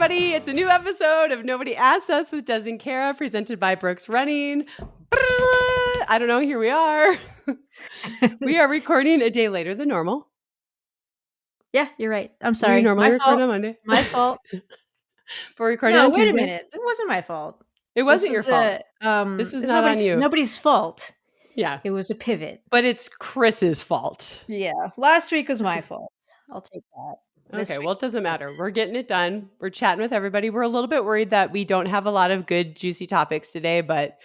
everybody. It's a new episode of Nobody Asked Us with Des and Kara, presented by Brooks Running. I don't know. Here we are. We are recording a day later than normal. Yeah, you're right. I'm sorry. We normally My record fault. on Monday. My fault. We're recording No, on wait Tuesday. a minute. It wasn't my fault. It wasn't your fault. This was not on you. Nobody's fault. Yeah. It was a pivot. But it's Chris's fault. Yeah. Last week was my fault. I'll take that. Okay, well, it doesn't matter. We're getting it done. We're chatting with everybody. We're a little bit worried that we don't have a lot of good, juicy topics today, but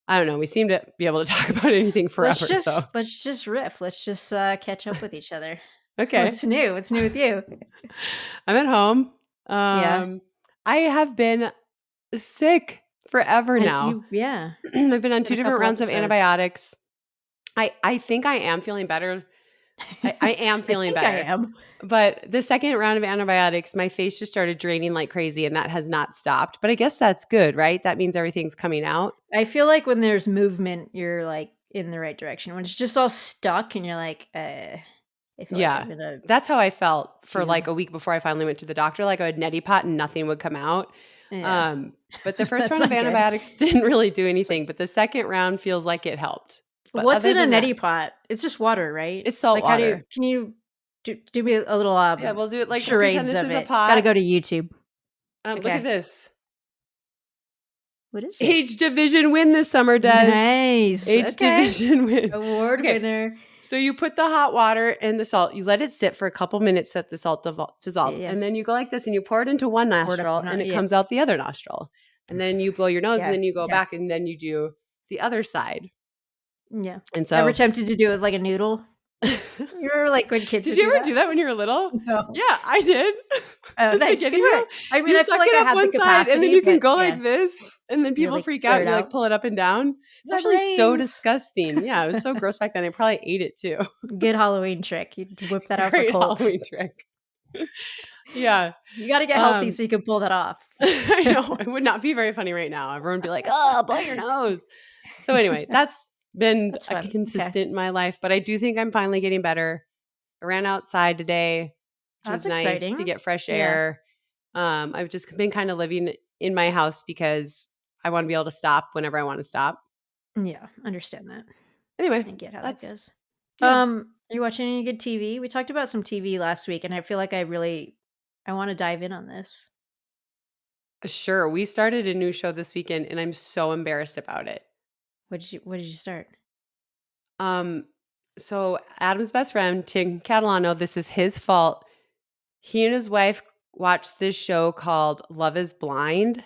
I don't know. We seem to be able to talk about anything forever. Let's just riff. Let's just catch up with each other. Okay. What's new? What's new with you? I'm at home. Yeah. I have been sick forever now. Yeah. I've been on 2 different rounds of antibiotics. I think I am feeling better. I am feeling better. I am. But the second round of antibiotics, my face just started draining like crazy, and that has not stopped. But I guess that's good, right? That means everything's coming out. I feel like when there's movement, you're like in the right direction. When it's just all stuck and you're like, I feel like I'm gonna that's how I felt for like a week before I finally went to the doctor. Like I would neti pot and nothing would come out. Yeah. But the first round of antibiotics didn't really do anything. But the second round feels like it helped. But what's in a neti pot? It's just water, right? It's salt water. Can you do me a little yeah, we'll do it like charades this of is it. a pot. Gotta go to YouTube. Okay. Look at this. What is it? Age division win this summer, Des. Nice. Age division win. Award winner. So you put the hot water and the salt. You let it sit for a couple minutes so that the salt dissolves. Yeah. And then you go like this and you pour it into one nostril and it comes out the other nostril. And then you blow your nose and then you go back and then you do the other side. Yeah. And so ever tempted to do it with like a noodle? You remember like when kids Did you ever do that when you were little? No. Yeah, I did. Nice. I mean, you I feel like I had the capacity. And then you can go like this and then people freak out and you like pull it up and down. It's actually so disgusting. Yeah, it was so gross back then. I probably ate it too. Good Halloween trick. You whip that out Great for Colt. Halloween trick. Yeah. You got to get healthy so you can pull that off. I know. It would not be very funny right now. Everyone would be like, oh, blow your nose. So anyway, that's been consistent in my life. But I do think I'm finally getting better. I ran outside today, which was nice to get fresh air. I've just been kind of living in my house because I want to be able to stop whenever I want to stop. Yeah, understand that. Anyway, I get how that goes. Yeah. Are you watching any good TV? We talked about some TV last week, and I feel like I want to dive in on this. Sure. We started a new show this weekend, and I'm so embarrassed about it. What did you start? So Adam's best friend, Tim Catalano, this is his fault. He and his wife watched this show called Love is Blind.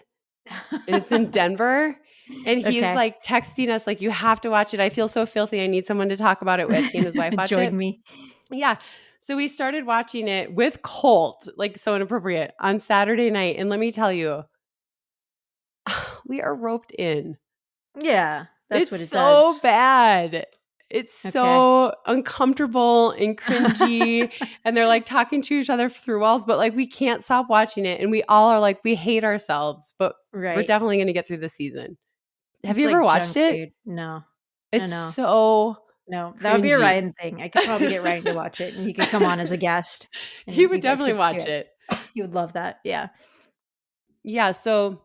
And it's in Denver. And he's like texting us like, you have to watch it. I feel so filthy. I need someone to talk about it with. He and his wife watch it. Join me. Yeah. So we started watching it with Colt, like so inappropriate, on Saturday night. And let me tell you, we are roped in. Yeah. That's what it does. It's so bad. It's so uncomfortable and cringy. And they're like talking to each other through walls, but like we can't stop watching it. And we all are like, we hate ourselves, but we're definitely going to get through the season. Have you ever watched it? Food. No. It's so No, that would be a Ryan thing. I could probably get Ryan to watch it and he could come on as a guest. He would definitely watch it. He would love that. Yeah. Yeah. So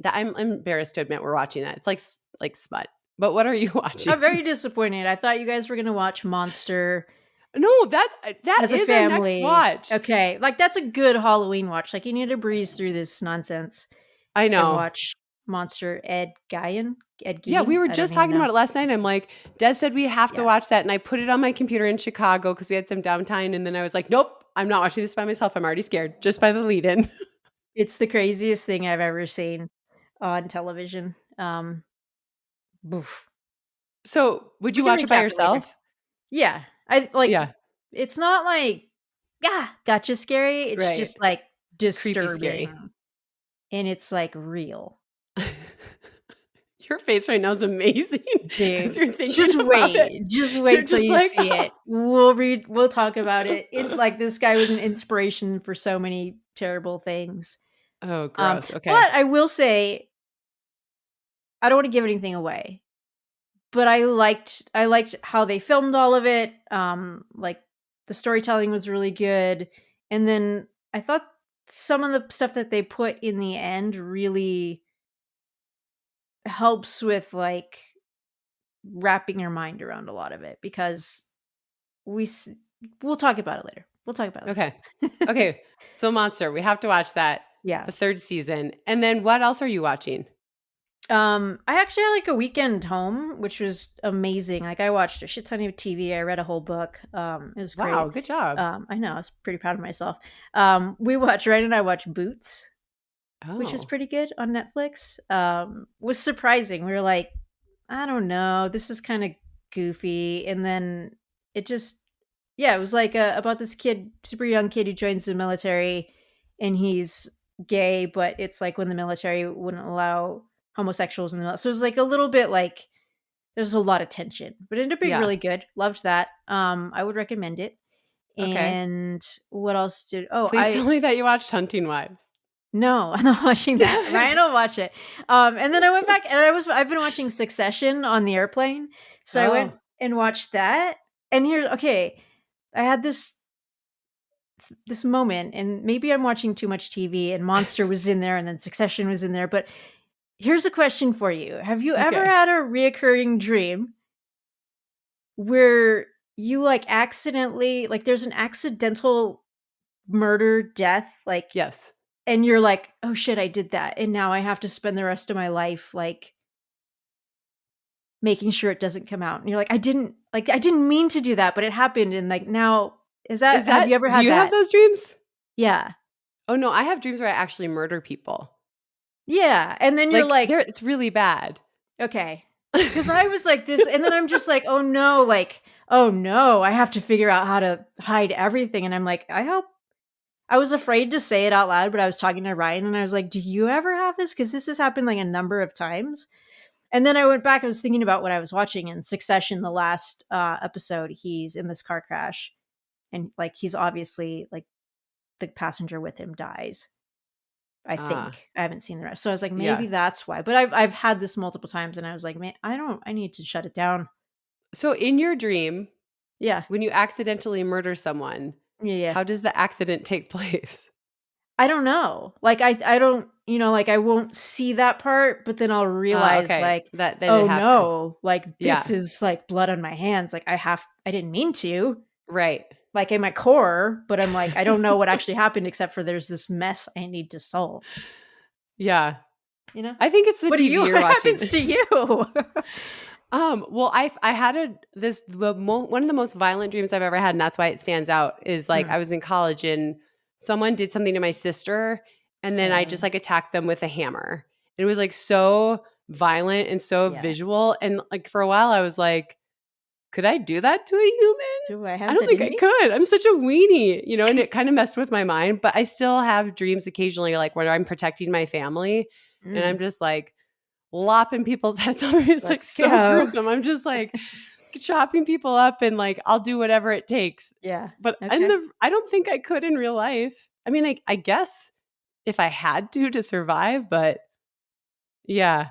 I'm embarrassed to admit we're watching that. It's like smut. But what are you watching? I'm very disappointed. I thought you guys were going to watch Monster. No, that as is a family. Our next watch. Okay. Like that's a good Halloween watch. Like you need to breeze through this nonsense. I know. And watch Monster Ed Gein. Yeah, we were just talking about it last night. I'm like, Des said we have to watch that. And I put it on my computer in Chicago because we had some downtime. And then I was like, nope, I'm not watching this by myself. I'm already scared just by the lead in. It's the craziest thing I've ever seen on television. Boof. So would you watch it by yourself? Yeah. It's not like, gotcha scary. It's just like disturbing. Scary. And it's like real. Your face right now is amazing. Dude, you're thinking just wait. It. Just wait till you see it. We'll talk about it. Like this guy was an inspiration for so many terrible things. Oh, gross. Okay. But I will say, I don't want to give anything away. But I liked how they filmed all of it. Like the storytelling was really good. And then I thought some of the stuff that they put in the end really helps with like wrapping your mind around a lot of it, because we'll talk about it later. We'll talk about it later. Okay. So Monster, we have to watch that. Yeah. The 3rd season. And then what else are you watching? I actually had like a weekend home, which was amazing. Like I watched a shit ton of TV. I read a whole book. It was great. Wow, good job. I know. I was pretty proud of myself. Ryan and I watched Boots, which is pretty good on Netflix. Was surprising. We were like, I don't know, this is kind of goofy. And then it just, it was like about this kid, super young kid who joins the military, and he's gay, but it's like when the military wouldn't allow homosexuals in the military. So it was like a little bit like, there's a lot of tension, but it ended up being really good. Loved that. I would recommend it. And what else please tell me that you watched Hunting Wives. No, I'm not watching that. Ryan will watch it. And then I went back and I've been watching Succession on the airplane. So I went and watched that. And I had this moment, and maybe I'm watching too much TV, and Monster was in there and then Succession was in there. But here's a question for you. Have you ever had a reoccurring dream where you like accidentally, like there's an accidental murder, death, like yes. And you're like, oh shit, I did that. And now I have to spend the rest of my life like making sure it doesn't come out. And you're like, I didn't mean to do that, but it happened. And like, now have you ever had that? Do you have those dreams? Yeah. Oh no, I have dreams where I actually murder people. Yeah. And then you're like it's really bad. Okay. Because I was like this, and then I'm just like, oh no, I have to figure out how to hide everything. And I'm like, I was afraid to say it out loud, but I was talking to Ryan and I was like, do you ever have this? Because this has happened like a number of times. And then I went back, I was thinking about what I was watching in Succession, the last episode. He's in this car crash, and like he's obviously like the passenger with him dies. I think. I haven't seen the rest. So I was like, maybe that's why. But I've had this multiple times, and I was like, man, I need to shut it down. So in your dream, yeah, when you accidentally murder someone, how does the accident take place? I don't know. Like I don't, like I won't see that part, but then I'll realize like that no, like this is like blood on my hands. Like I didn't mean to. Right. Like in my core, but I'm like, I don't know what actually happened, except for there's this mess I need to solve. Yeah. I think it's the TV you're watching. What happens to you? Well, I had one of the most violent dreams I've ever had, and that's why it stands out, is like I was in college and someone did something to my sister, and then I just like attacked them with a hammer. And it was like so violent and so visual. And like for a while I was like, could I do that to a human? I don't think I could. I'm such a weenie, and it kind of messed with my mind. But I still have dreams occasionally, like where I'm protecting my family, and I'm just like lopping people's heads off. It's like so gruesome. I'm just like chopping people up, and like I'll do whatever it takes. Yeah. But I don't think I could in real life. I mean, I guess if I had to survive, but yeah.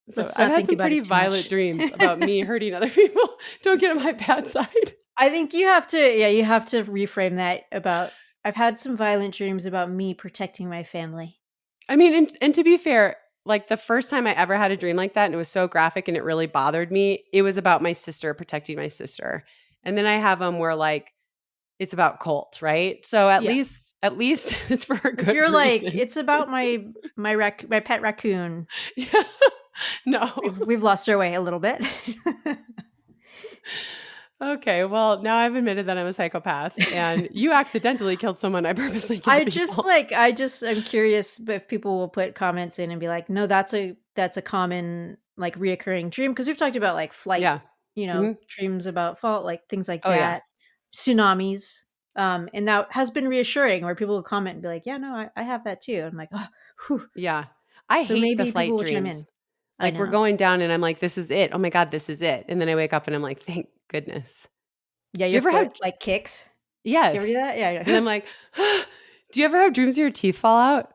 So I've had some pretty violent dreams about me hurting other people. Don't get on my bad side. I think you have to reframe that about, I've had some violent dreams about me protecting my family. I mean, and to be fair, like the first time I ever had a dream like that, and it was so graphic and it really bothered me, it was about my sister, protecting my sister. And then I have them where like it's about Colt, right? So at least it's for a good reason. If you're like, it's about my pet raccoon. Yeah. No. We've lost our way a little bit. Okay, well, now I've admitted that I'm a psychopath, and you accidentally killed someone I purposely killed. I'm curious if people will put comments in and be like, no, that's a common like reoccurring dream, because we've talked about like flight, dreams about fault, like things like that, tsunamis, and that has been reassuring, where people will comment and be like, yeah, no, I have that too. I'm like, oh, whew. Yeah, I hate the flight dreams. Like we're going down and I'm like, this is it. Oh my God, this is it. And then I wake up and I'm like, thank goodness. Yeah, you ever have like kicks? Yes. You ever do that? Yeah. And I'm like, do you ever have dreams where your teeth fall out?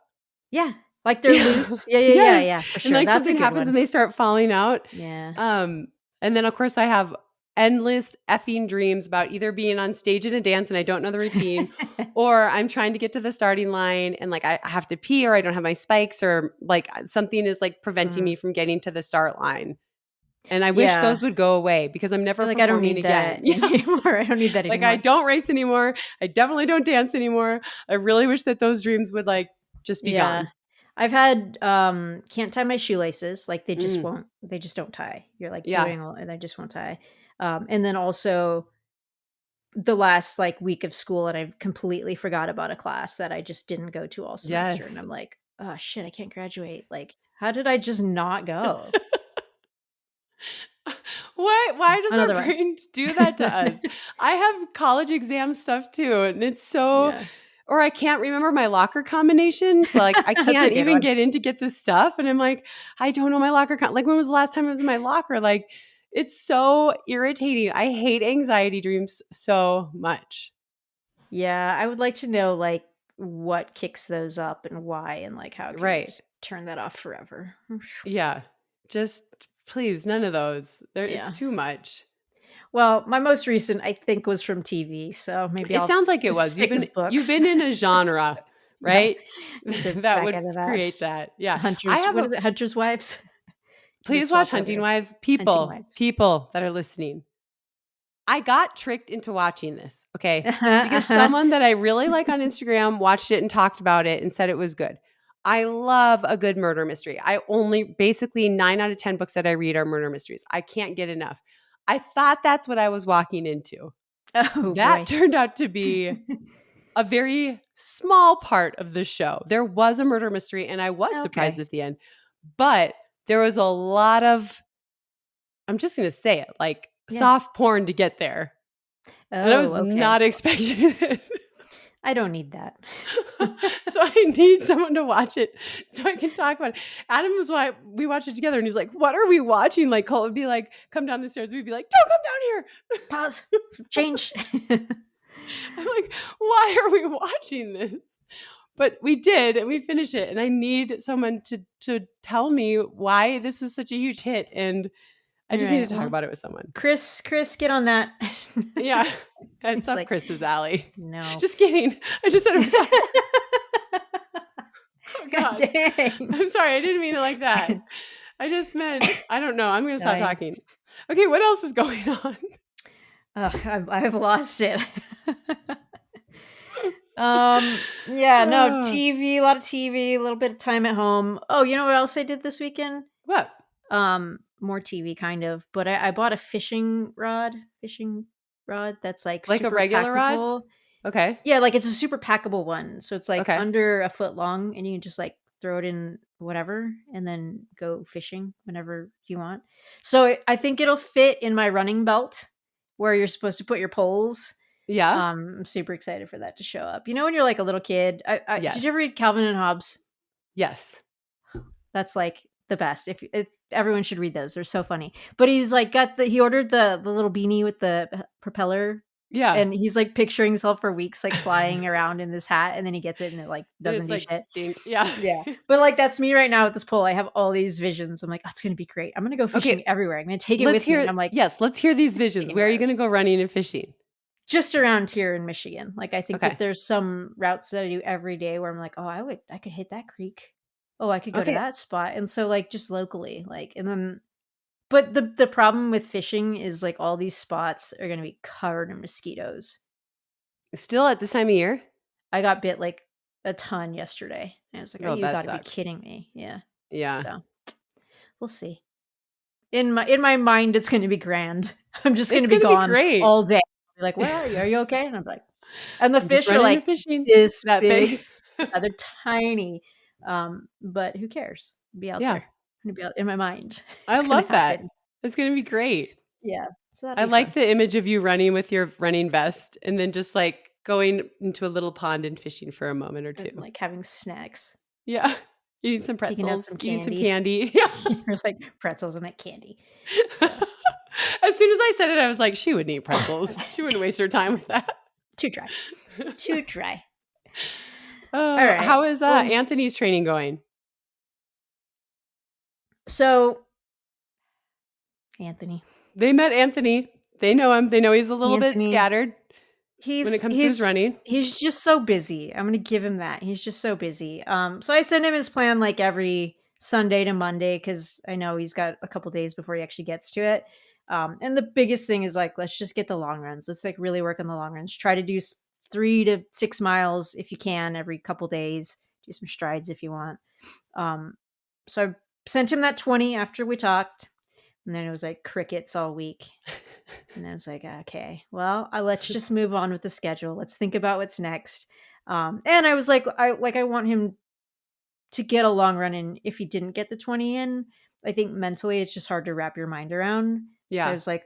Yeah. Like they're loose. Yeah, for sure. And like something happens and they start falling out. Yeah. And then of course I have endless effing dreams about either being on stage in a dance and I don't know the routine, or I'm trying to get to the starting line and like I have to pee or I don't have my spikes or like something is like preventing me from getting to the start line. And I wish those would go away because I'm never performing I don't need again. that anymore. I don't need that like anymore. I don't race anymore. I definitely don't dance anymore. I really wish that those dreams would like just be gone. I've had can't tie my shoelaces. Like they just won't. They just don't tie. You're like doing all, and they just won't tie. And then also the last like week of school, and I completely forgot about a class that I just didn't go to all semester, and I'm like, oh shit, I can't graduate. Like, how did I just not go? Why does our brain do that to us? I have college exam stuff too, and it's so or I can't remember my locker combination. So like I can't even get in to get this stuff. And I'm like, I don't know my locker like when was the last time I was in my locker? Like it's so irritating. I hate anxiety dreams so much. Yeah, I would like to know like what kicks those up and why and like how can you just turn that off forever. Yeah. Just please, none of those. It's too much. Well, my most recent, I think, was from TV, so maybe it sounds like it was. You've been in a genre, right? that would create that. Yeah, what is it? Hunter's Wives. Please watch Hunting Wives. People that are listening. I got tricked into watching this, okay? Because someone that I really like on Instagram watched it and talked about it and said it was good. I love a good murder mystery. Basically 9 out of 10 books that I read are murder mysteries. I can't get enough. I thought that's what I was walking into. That turned out to be a very small part of the show. There was a murder mystery and I was surprised at the end. But there was a lot of, I'm just going to say it, like soft porn to get there. And I was not expecting it. I don't need that. So I need someone to watch it so I can talk about it. Adam was why we watched it together and he's like, what are we watching? Like Colt would be like, come down the stairs. We'd be like, don't come down here. Pause. Change. I'm like, why are we watching this? But we did and we finished it. And I need someone to tell me why this is such a huge hit. And I just need to talk about it with someone. Chris, get on that. Yeah. It's up like, Chris's alley. No. Just kidding. I just said it was Oh, God. Dang. I'm sorry. I didn't mean it like that. I just meant, I don't know. I'm going to stop talking. Okay. What else is going on? I've lost it. TV, a lot of TV, a little bit of time at home. Oh, you know what else I did this weekend? What? More TV kind of, but I bought a fishing rod that's like a regular packable. Rod? Okay. Yeah, like it's a super packable one. So it's like under a foot long and you can just like throw it in whatever and then go fishing whenever you want. So I think it'll fit in my running belt where you're supposed to put your poles. Yeah. I'm super excited for that to show up. You know, when you're like a little kid, yes. Did you ever read Calvin and Hobbes? Yes. That's like the best. If everyone should read those. They're so funny. But he's like he ordered the little beanie with the propeller. Yeah. And he's like picturing himself for weeks, like flying around in this hat. And then he gets it and it like doesn't do shit. Yeah. Yeah. But like, that's me right now with this pole. I have all these visions. I'm like, oh, it's going to be great. I'm going to go fishing everywhere. I'm going to take it with me. And I'm like, yes, let's hear these visions. Where are you going to go running and fishing? Just around here in Michigan. Like, I think that there's some routes that I do every day where I'm like, oh, I could hit that creek. Oh, I could go to that spot. And so like just locally, like, and then, but the problem with fishing is like all these spots are going to be covered in mosquitoes. Still at this time of year? I got bit like a ton yesterday. And I was like, oh, you got to be kidding me. Yeah. Yeah. So we'll see. In my mind, it's going to be grand. I'm just going to be gone all day. I'll be like, where are you? Are you okay? And I'm like, and the fish are like this big. They're tiny. But who cares? Be out there. I'm gonna be out in my mind. I love that. It's gonna be great. Yeah. So I like the image of you running with your running vest and then just like going into a little pond and fishing for a moment or two. And, like having snacks. Yeah. Eating some pretzels, eating some candy. Yeah. You're like pretzels and that candy. Yeah. As soon as I said it, I was like, she wouldn't eat pretzels. She wouldn't waste her time with that. Too dry. Too dry. All right. How is Anthony's training going? So, Anthony. They met Anthony. They know him. They know he's a little bit Anthony, scattered when it comes to his running. He's just so busy. I'm going to give him that. He's just so busy. So I send him his plan like every Sunday to Monday because I know he's got a couple days before he actually gets to it. And the biggest thing is like, let's just get the long runs. Let's like really work on the long runs. Try to do 3 to 6 miles if you can every couple days. Do some strides if you want. So I sent him that 20 after we talked. And then it was like crickets all week. And I was like, okay, well, let's just move on with the schedule. Let's think about what's next. And I was like, I want him to get a long run in. If he didn't get the 20 in, I think mentally it's just hard to wrap your mind around. Yeah. So I was like,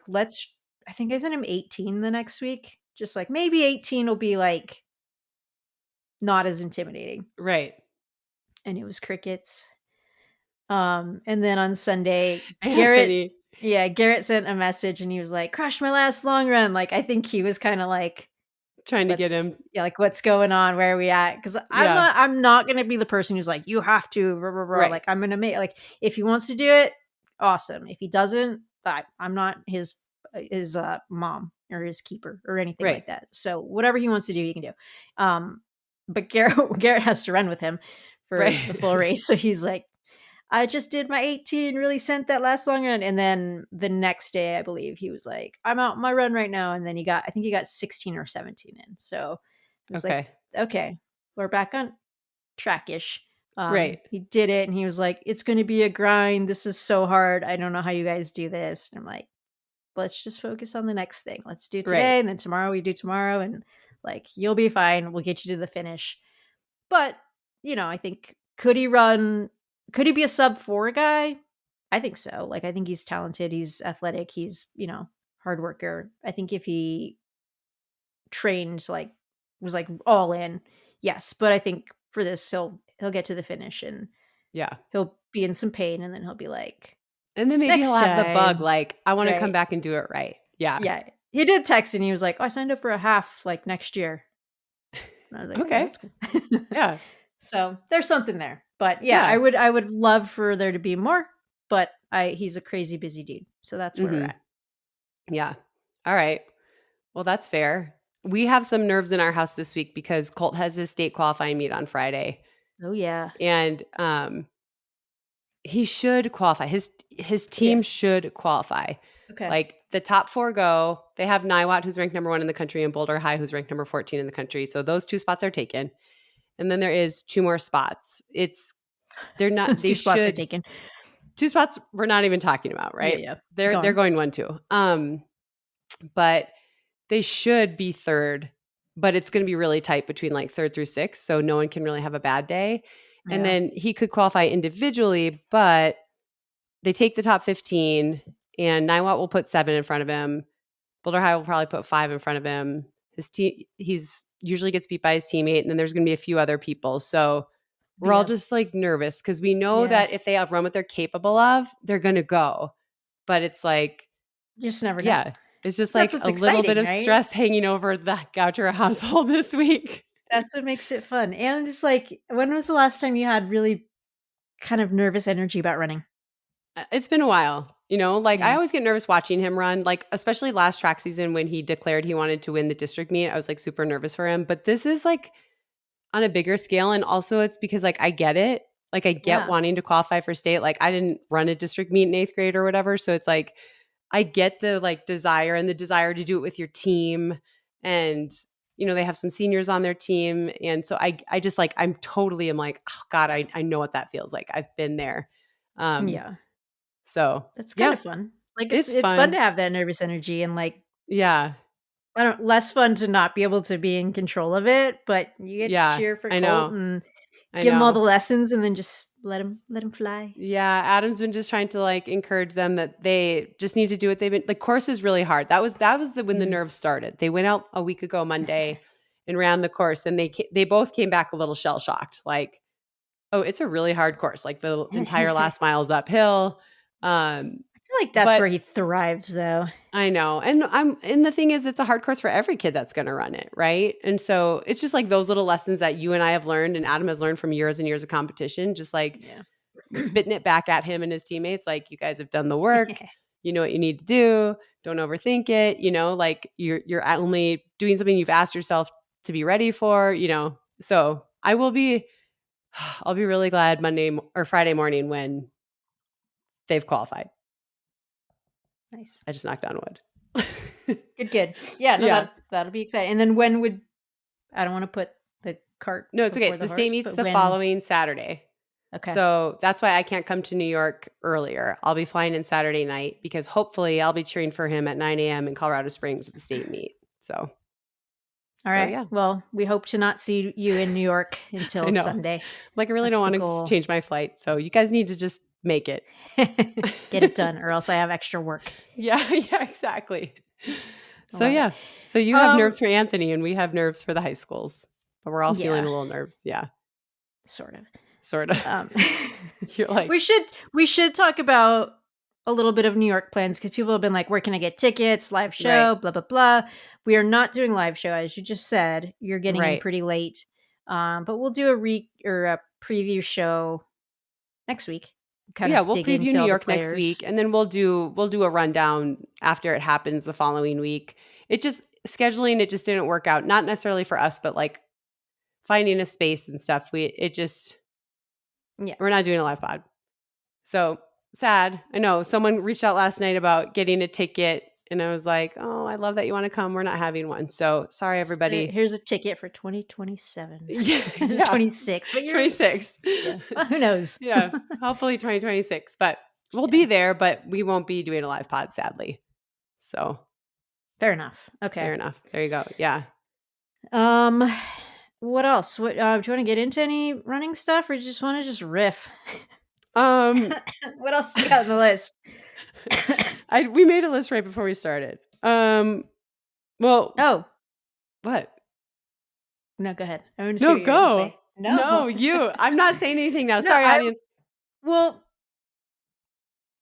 I think I sent him 18 the next week. Just like maybe 18 will be like not as intimidating. Right. And it was crickets. And then on Sunday, Garrett sent a message and he was like, "Crushed my last long run." Like, I think he was kind of like trying to get him. Yeah, like what's going on? Where are we at? Because I'm not gonna be the person who's like, you have to, blah, blah, blah. Right. Like I'm gonna make like if he wants to do it, awesome. If he doesn't, I'm not his mom or his keeper or anything like that. So whatever he wants to do, he can do. But Garrett has to run with him for the full race. So he's like, I just did my 18, really sent that last long run. And then the next day, I believe he was like, I'm out my run right now. And then I think he got 16 or 17 in. So I was like, okay, we're back on track-ish. He did it. And he was like, it's going to be a grind. This is so hard. I don't know how you guys do this. And I'm like, let's just focus on the next thing. Let's do today. And then tomorrow we do tomorrow. And like, you'll be fine. We'll get you to the finish. But, I think, could he be a sub 4 guy? I think so. Like, I think he's talented. He's athletic. He's, hard worker. I think if he trained, like, was like all in, yes. But I think for this, he'll get to the finish and he'll be in some pain and then he'll be like, and then maybe he'll have the bug. Like, I want to come back and do it right. Yeah. Yeah. He did text and he was like, I signed up for a half like next year. And I was like, okay. That's cool. Yeah. So there's something there. But yeah, I would love for there to be more, but he's a crazy busy dude. So that's where we're at. Yeah. All right. Well, that's fair. We have some nerves in our house this week because Colt has his state qualifying meet on Friday. Oh yeah. And he should qualify. His team should qualify. Okay. Like the top 4 go. They have Niwot, who's ranked number 1 in the country, and Boulder High, who's ranked number 14 in the country. So those 2 spots are taken. And then there is 2 more spots. They're not. They 2 spots are taken. 2 spots we're not even talking about, right? Yeah. They're going 1-2. But they should be 3rd. But it's going to be really tight between like 3rd through 6th, so no one can really have a bad day. Yeah. And then he could qualify individually, but they take the top 15, and Niwot will put 7 in front of him. Boulder High will probably put 5 in front of him. His team, he's usually gets beat by his teammate, and then there's going to be a few other people. So we're all just like nervous because we know that if they have run what they're capable of, they're going to go. But it's like, you just never know. Yeah. It's just like a little bit of stress hanging over the Goucher household this week. That's what makes it fun. And it's like, when was the last time you had really kind of nervous energy about running? It's been a while. I always get nervous watching him run, like especially last track season when he declared he wanted to win the district meet. I was like super nervous for him. But this is like on a bigger scale. And also it's because like I get it. Like I get wanting to qualify for state. Like I didn't run a district meet in 8th grade or whatever. So it's like I get the like desire and the desire to do it with your team. And they have some seniors on their team. And so I just like, I'm like, oh God, I know what that feels like. I've been there. So that's kind of fun. Like it's fun to have that nervous energy and like, less fun to not be able to be in control of it, but you get to cheer for Colt and give him all the lessons and then just let him fly. Yeah. Adam's been just trying to like encourage them that they just need to do what they've been. The course is really hard. That was when the nerves started. They went out a week ago Monday and ran the course, and they both came back a little shell shocked. Like, oh, it's a really hard course. Like the entire last mile is uphill. I feel like that's where he thrives though. I know. And the thing is, it's a hard course for every kid that's going to run it. Right. And so it's just like those little lessons that you and I have learned and Adam has learned from years and years of competition, just like spitting it back at him and his teammates. Like, you guys have done the work. you know what you need to do. Don't overthink it. You know, like you're only doing something you've asked yourself to be ready for, you know. So I'll be really glad Monday or Friday morning when they've qualified. Nice. I just knocked on wood. Good. Yeah, no, Yeah. that'll be exciting. And then when would, I don't want to put the cart. No, it's okay. The state meets the following Saturday. Okay. So that's why I can't come to New York earlier. I'll be flying in Saturday night because hopefully I'll be cheering for him at 9 a.m. in Colorado Springs at the state meet. So. All right. Yeah. Well, we hope to not see you in New York until Sunday. Like, I really don't want to change my flight. So you guys need to just make it. Get it done, or else I have extra work. Yeah, exactly. So yeah. So you have nerves for Anthony and we have nerves for the high schools. But we're all feeling a little nerves. Yeah. Sort of. You're like, we should talk about a little bit of New York plans because people have been like, where can I get tickets? Live show, blah, blah, blah. We are not doing live show, as you just said. You're getting in pretty late. But we'll do a preview show next week. We'll preview New York next week, and then we'll do a rundown after it happens the following week. It just didn't work out. Not necessarily for us, but like finding a space and stuff. We're not doing a live pod. So sad. I know someone reached out last night about getting a ticket. And I was like, oh, I love that you want to come. We're not having one. So sorry, everybody. Here's a ticket for 2027. 26. But 26. Yeah. Well, who knows? Yeah. Hopefully 2026. But we'll be there, but we won't be doing a live pod, sadly. So. Fair enough. Okay. Fair enough. There you go. Yeah. What else? What do you want to get into any running stuff, or you just want to just riff? What else do you got on the list? We made a list right before we started. Well. Oh. What? No, go ahead. I want to see what you're gonna say. No, you. I'm not saying anything now. Sorry, audience. Well,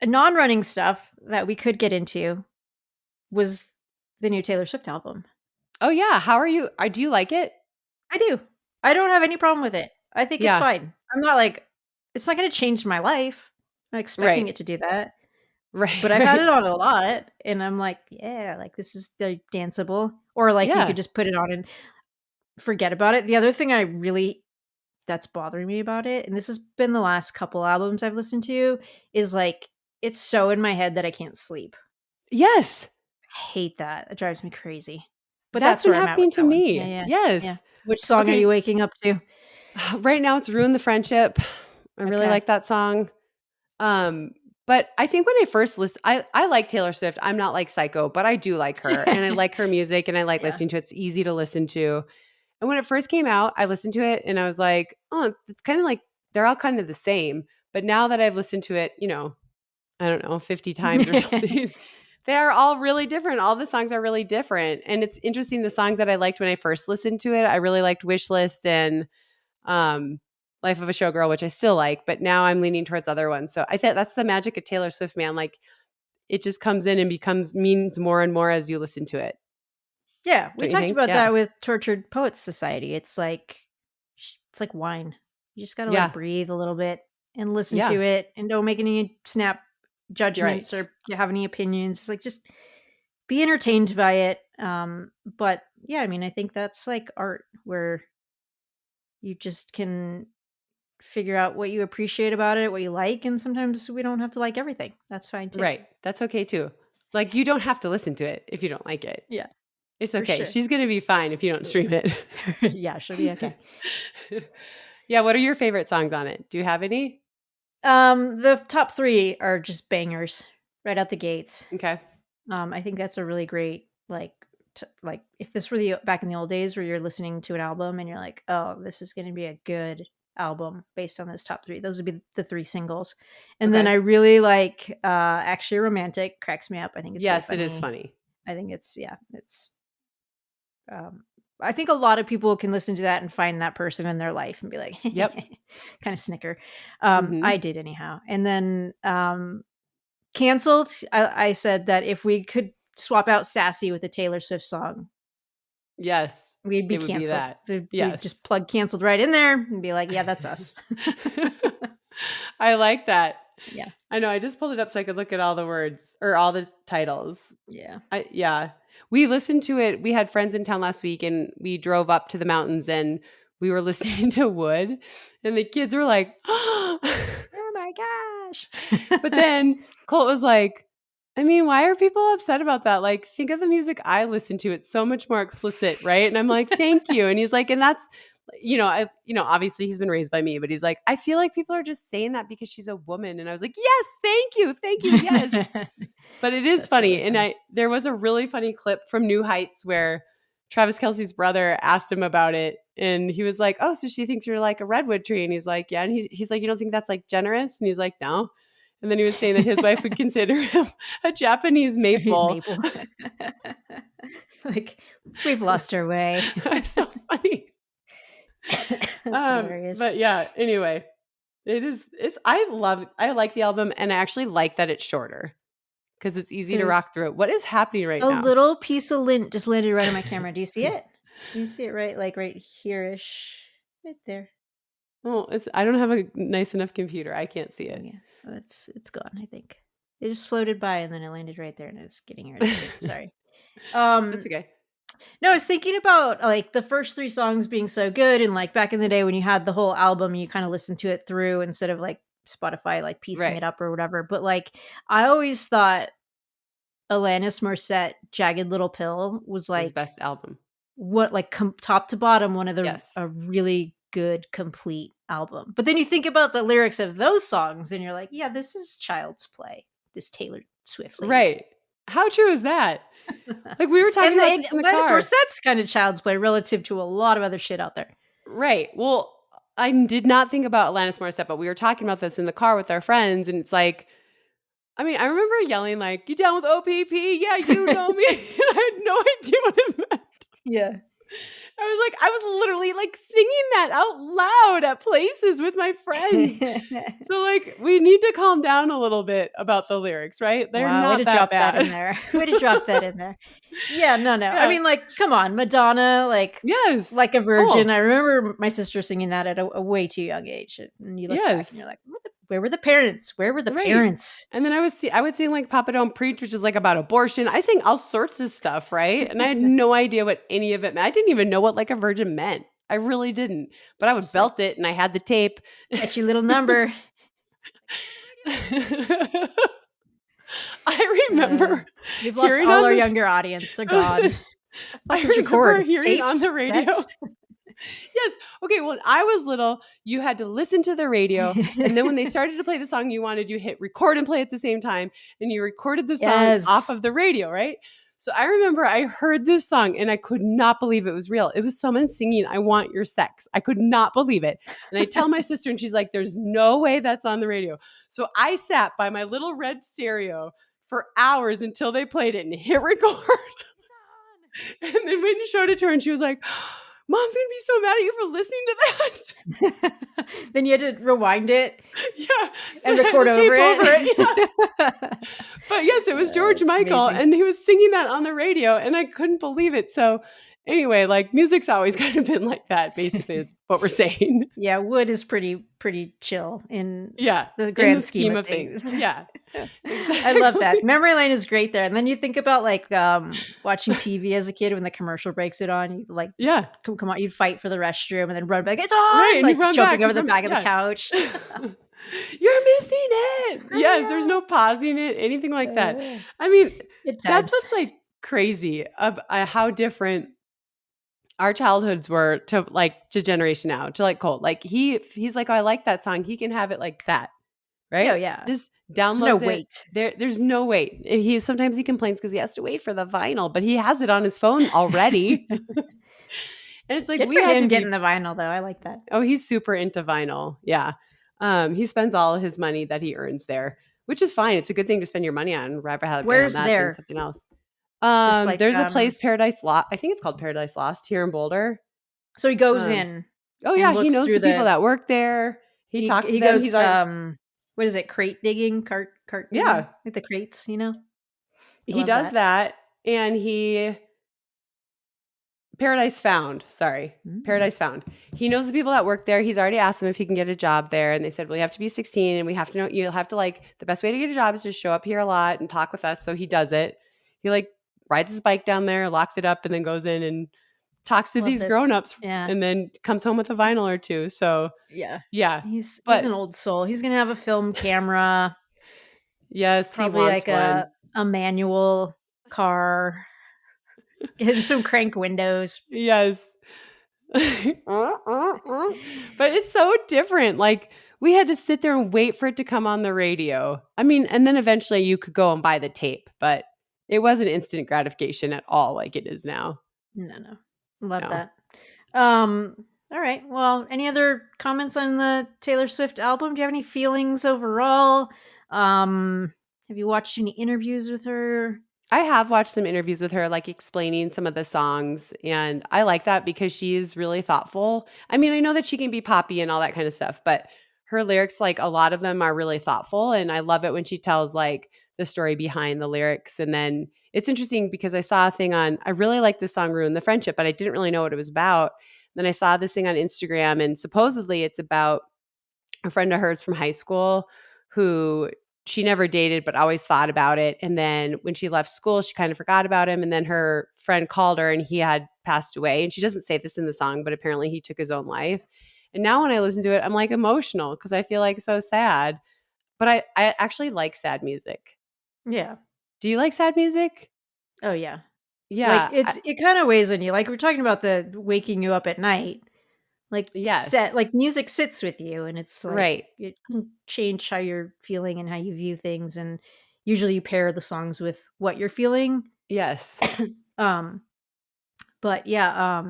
non-running stuff that we could get into was the new Taylor Swift album. Oh yeah, how are you? Do you like it? I do. I don't have any problem with it. I think it's fine. I'm not like, it's not going to change my life. I'm not expecting it to do that. Right. But I've had it on a lot, and I'm like, yeah, like this is danceable. Or like you could just put it on and forget about it. The other thing that's bothering me about it, and this has been the last couple albums I've listened to, is like it's so in my head that I can't sleep. Yes. I hate that. It drives me crazy. But that's what's happening to me. Yes. Yeah. Which song are you waking up to? Right now it's Ruin the Friendship. I really like that song. But I think when I first listened, I like Taylor Swift. I'm not like Psycho, but I do like her and I like her music and I like listening to it. It's easy to listen to. And when it first came out, I listened to it and I was like, oh, it's kind of like, they're all kind of the same. But now that I've listened to it, I don't know, 50 times or something, they are all really different. All the songs are really different. And it's interesting, the songs that I liked when I first listened to it, I really liked Wish List and Life of a Showgirl, which I still like, but now I'm leaning towards other ones. So I think that's the magic of Taylor Swift, man. Like it just comes in and means more and more as you listen to it. Yeah. We talked about that with Tortured Poets Society. It's like wine. You just got to like breathe a little bit and listen to it and don't make any snap judgments or have any opinions. It's like, just be entertained by it. But yeah, I mean, I think that's like art where you just can figure out what you appreciate about it, what you like, and sometimes we don't have to like everything. That's fine too. Right. That's okay too. Like you don't have to listen to it if you don't like it. Yeah. It's okay. Sure. She's going to be fine if you don't stream it. Yeah, she'll be okay. Yeah, what are your favorite songs on it? Do you have any? The top 3 are just bangers right out the gates. Okay. I think that's a really great like if this were back in the old days where you're listening to an album and you're like, oh, this is going to be a good album based on those top 3. Those would be the 3 singles. And then I really like Actually Romantic. Cracks me up. I think it's it is funny. I think it's I think a lot of people can listen to that and find that person in their life and be like, yep, kind of snicker. I did anyhow. And then Canceled, I said that if we could swap out Sassy with a Taylor Swift song, yes, we'd be canceled. We'd just plug Canceled right in there and be like, yeah, that's us. I like that. Yeah. I know. I just pulled it up so I could look at all the words or all the titles. Yeah. Yeah. We listened to it. We had friends in town last week and we drove up to the mountains and we were listening to Wood and the kids were like, oh my gosh. But then Colt was like, I mean, why are people upset about that? Like, think of the music I listen to. It's so much more explicit, right? And I'm like, thank you. And he's like, and that's, obviously he's been raised by me, but he's like, I feel like people are just saying that because she's a woman. And I was like, yes, thank you, yes. But it is that's funny. Really and there was a really funny clip from New Heights where Travis Kelce's brother asked him about it. And he was like, oh, so she thinks you're like a redwood tree. And he's like, yeah. And he's like, you don't think that's like generous? And he's like, no. And then he was saying that his wife would consider him a Japanese maple. Like, we've lost our way. It's so funny. That's hilarious. But yeah, anyway, I like the album and I actually like that it's shorter because it's easy to rock through it. What is happening right now? A little piece of lint just landed right on my camera. Do you see it? Do you see it right here-ish? Right there. Well, I don't have a nice enough computer. I can't see it. Yeah. Oh, it's gone, I think. It just floated by and then it landed right there and I was getting irritated. Sorry. That's okay. No, I was thinking about like the first 3 songs being so good and like back in the day when you had the whole album, you kind of listened to it through instead of like Spotify, like piecing it up or whatever. But like, I always thought Alanis Morissette, Jagged Little Pill was like his best album. What like top to bottom, one of the a really good complete album. But then you think about the lyrics of those songs and you're like, yeah, this is child's play. This Taylor Swift lady. Right. How true is that? Like we were talking about this in the car. Morissette's kind of child's play relative to a lot of other shit out there. Right. Well, I did not think about Alanis Morissette, but we were talking about this in the car with our friends and it's like, I mean, I remember yelling like, you down with OPP? Yeah, you know me. I had no idea what it meant. Yeah. I was literally like singing that out loud at places with my friends. So like, we need to calm down a little bit about the lyrics, right? They're not way to that drop bad. That in there. Way to drop that in there. Yeah, no. Yeah. I mean, like, come on, Madonna, like, yes, like a virgin. I remember my sister singing that at a way too young age. And you look back and you're like, where were the parents? Where were the parents? And then I would sing like Papa Don't Preach, which is like about abortion. I sang all sorts of stuff, right? And I had no idea what any of it meant. I didn't even know what like a virgin meant. I really didn't. But I would belt it and I had the tape. Catchy little number. I remember we've lost all our younger audience. They're gone. I remember hearing on the radio. Yes. Okay. When I was little, you had to listen to the radio. And then when they started to play the song you wanted, you hit record and play at the same time. And you recorded the song off of the radio, right? So I remember I heard this song and I could not believe it was real. It was someone singing, I Want Your Sex. I could not believe it. And I tell my sister and she's like, there's no way that's on the radio. So I sat by my little red stereo for hours until they played it and hit record. And then when you showed it to her and she was like, Mom's going to be so mad at you for listening to that. Then you had to rewind it. Yeah. And record over it. Yeah. But yes, it was George Michael amazing. And he was singing that on the radio and I couldn't believe it. So anyway, like music's always kind of been like that, basically is what we're saying. Yeah. Wood is pretty chill in the grand scheme of things. Yeah. Exactly. I love that. Memory lane is great there. And then you think about like watching TV as a kid when the commercial breaks it on, you like come out, you'd fight for the restroom and then run back. It's on! Right, like jumping over the back of the couch. You're missing it. Yes, there's no pausing it, anything like that. I mean, that's what's like crazy of how different our childhoods were to generation now, to like Colt. Like he's like, oh, I like that song. He can have it like that. Right? Oh yeah. Just downloads it. There's no wait. Sometimes he complains because he has to wait for the vinyl, but he has it on his phone already. And it's like good for him getting the vinyl though. I like that. Oh, he's super into vinyl. Yeah. He spends all his money that he earns there, which is fine. It's a good thing to spend your money on. Rather have where's on that there? Than something else. There's a place, Paradise Lost. I think it's called Paradise Lost here in Boulder. So he goes in. Oh yeah, he knows the people that work there. He talks to them. He's what is it? Crate digging, cart digging? Yeah, like the crates, you know. He does that, and he Paradise Found. Sorry. Paradise Found. He knows the people that work there. He's already asked them if he can get a job there. And they said, well, you have to be 16 and we have to know, you'll have to the best way to get a job is to show up here a lot and talk with us. So he does it. He rides his bike down there, locks it up and then goes in and talks to these grownups and then comes home with a vinyl or two. So yeah. He's an old soul. He's going to have a film camera. Yes. Probably a manual car. Get him some crank windows. Yes. But it's so different. We had to sit there and wait for it to come on the radio. I mean, and then eventually you could go and buy the tape, but it wasn't instant gratification at all like it is now. No. Love that. All right. Well, any other comments on the Taylor Swift album? Do you have any feelings overall? Have you watched any interviews with her? I have watched some interviews with her, explaining some of the songs. And I like that because she's really thoughtful. I mean, I know that she can be poppy and all that kind of stuff, but her lyrics, a lot of them are really thoughtful. And I love it when she tells the story behind the lyrics. And then it's interesting because I saw a thing I really like this song Ruin the Friendship, but I didn't really know what it was about. Then I saw this thing on Instagram and supposedly it's about a friend of hers from high school who she never dated, but always thought about it. And then when she left school, she kind of forgot about him. And then her friend called her and he had passed away. And she doesn't say this in the song, but apparently he took his own life. And now when I listen to it, I'm emotional because I feel so sad. But I actually like sad music. Yeah. Do you like sad music? Oh, yeah. Yeah. It kind of weighs on you. We're talking about the waking you up at night. Yes. Music sits with you and it's right. It can change how you're feeling and how you view things. And usually you pair the songs with what you're feeling. Yes. But yeah,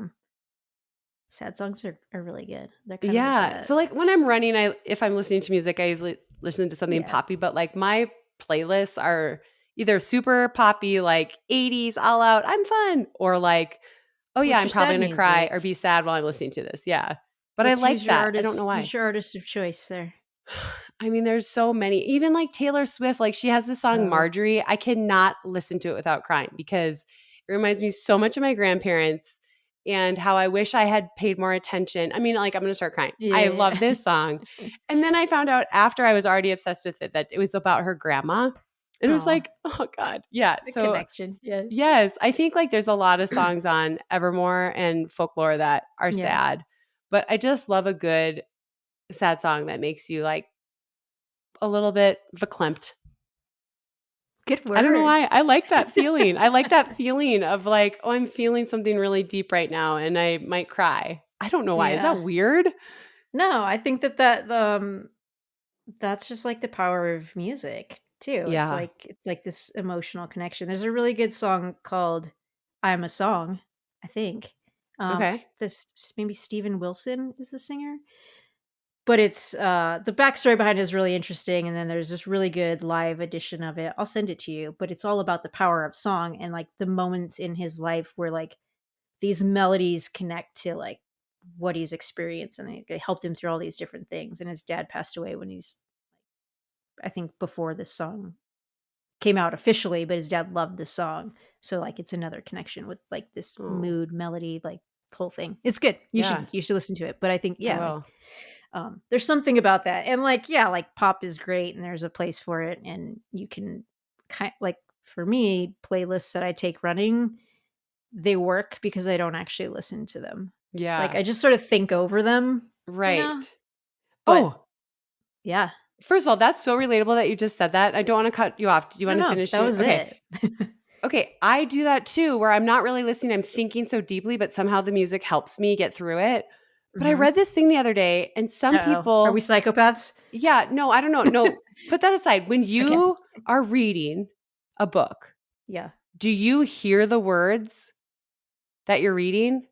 sad songs are really good. They're kind of so when I'm running, if I'm listening to music, I usually listen to something poppy, but my playlists are either super poppy, 80s all out, I'm fun, or oh yeah, I'm probably going to cry or be sad while I'm listening to this. Yeah. But I like that. I don't know why. Who's your artist of choice there? I mean, there's so many. Even Taylor Swift, she has this song Marjorie. I cannot listen to it without crying because it reminds me so much of my grandparents and how I wish I had paid more attention. I mean, I'm going to start crying. Yeah. I love this song. And then I found out after I was already obsessed with it that it was about her grandma. And it was oh God. Yeah. The connection. Yeah. Yes. I think there's a lot of songs on Evermore and Folklore that are sad, but I just love a good sad song that makes you a little bit verklempt. Good word. I don't know why. I like that feeling. I like that feeling of oh, I'm feeling something really deep right now and I might cry. I don't know why. Yeah. Is that weird? No, I think that that's just the power of music too. Yeah. It's this emotional connection. There's a really good song called I'm a Song, I think. Okay. This maybe Steven Wilson is the singer. But it's the backstory behind it is really interesting, and then there's this really good live edition of it. I'll send it to you, but it's all about the power of song and the moments in his life where these melodies connect to what he's experienced, and they helped him through all these different things. And his dad passed away when I think before this song came out officially, but his dad loved this song, so it's another connection with this mood, melody, the whole thing. It's good. You should listen to it. But I think there's something about that. And pop is great and there's a place for it. And you can for me, playlists that I take running, they work because I don't actually listen to them. Yeah. I just sort of think over them. Right. But, yeah. First of all, that's so relatable that you just said that. I don't want to cut you off. Do you want to finish? That was it. Okay. I do that too, where I'm not really listening. I'm thinking so deeply, but somehow the music helps me get through it. But I read this thing the other day and some people... Are we psychopaths? Yeah. No, I don't know. No, put that aside. When you are reading a book, do you hear the words that you're reading?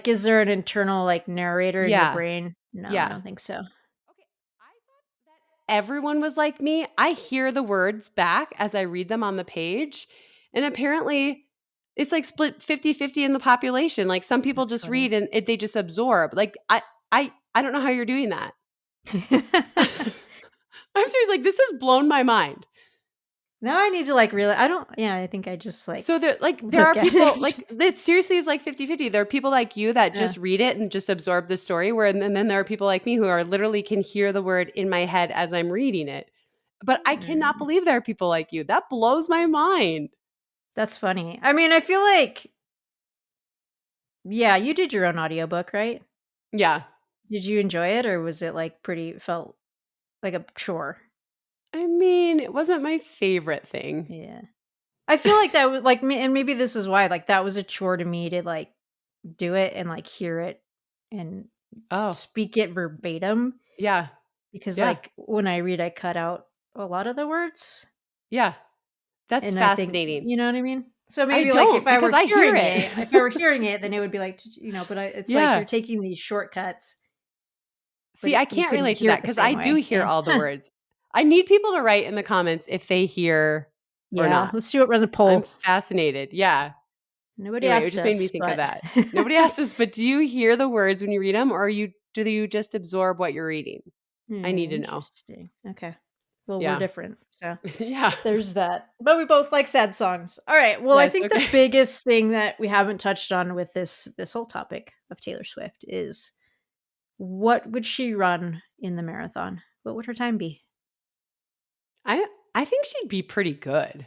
Is there an internal narrator in your brain? No, I don't think so. Okay. I thought that everyone was like me. I hear the words back as I read them on the page. And apparently... it's split 50-50 in the population. Some people just read and they just absorb. I don't know how you're doing that. I'm serious. This has blown my mind. Now I need to like really, I think I just like, so there are people like it seriously is like 50-50. There are people like you that just read it and just absorb the story and then there are people like me who are literally can hear the word in my head as I'm reading it. But I cannot believe there are people like you. That blows my mind. That's funny. I mean, I feel like, yeah, you did your own audiobook, right? Yeah. Did you enjoy it, or was it like felt like a chore? I mean, it wasn't my favorite thing. Yeah. I feel like that was like, and maybe this is why, like, that was a chore to me to like do it and like hear it and speak it verbatim. Yeah. Because like when I read, I cut out a lot of the words. Yeah. That's and fascinating. I think, you know what I mean? So maybe I like don't, because I hear it. if I were hearing it, then it would be like, but it's like you're taking these shortcuts. See, I can't relate to that because I do hear all the words. I need people to write in the comments if they hear or not. Let's do it. Run the poll. I'm fascinated. Yeah. Nobody asked us. It just made me think of that. Nobody asked us, but do you hear the words when you read them, or do you just absorb what you're reading? I need to know. Interesting. Okay. Well, we're different. So yeah, there's that. But we both like sad songs. All right. Well, I think the biggest thing that we haven't touched on with this whole topic of Taylor Swift is, what would she run in the marathon? What would her time be? I think she'd be pretty good.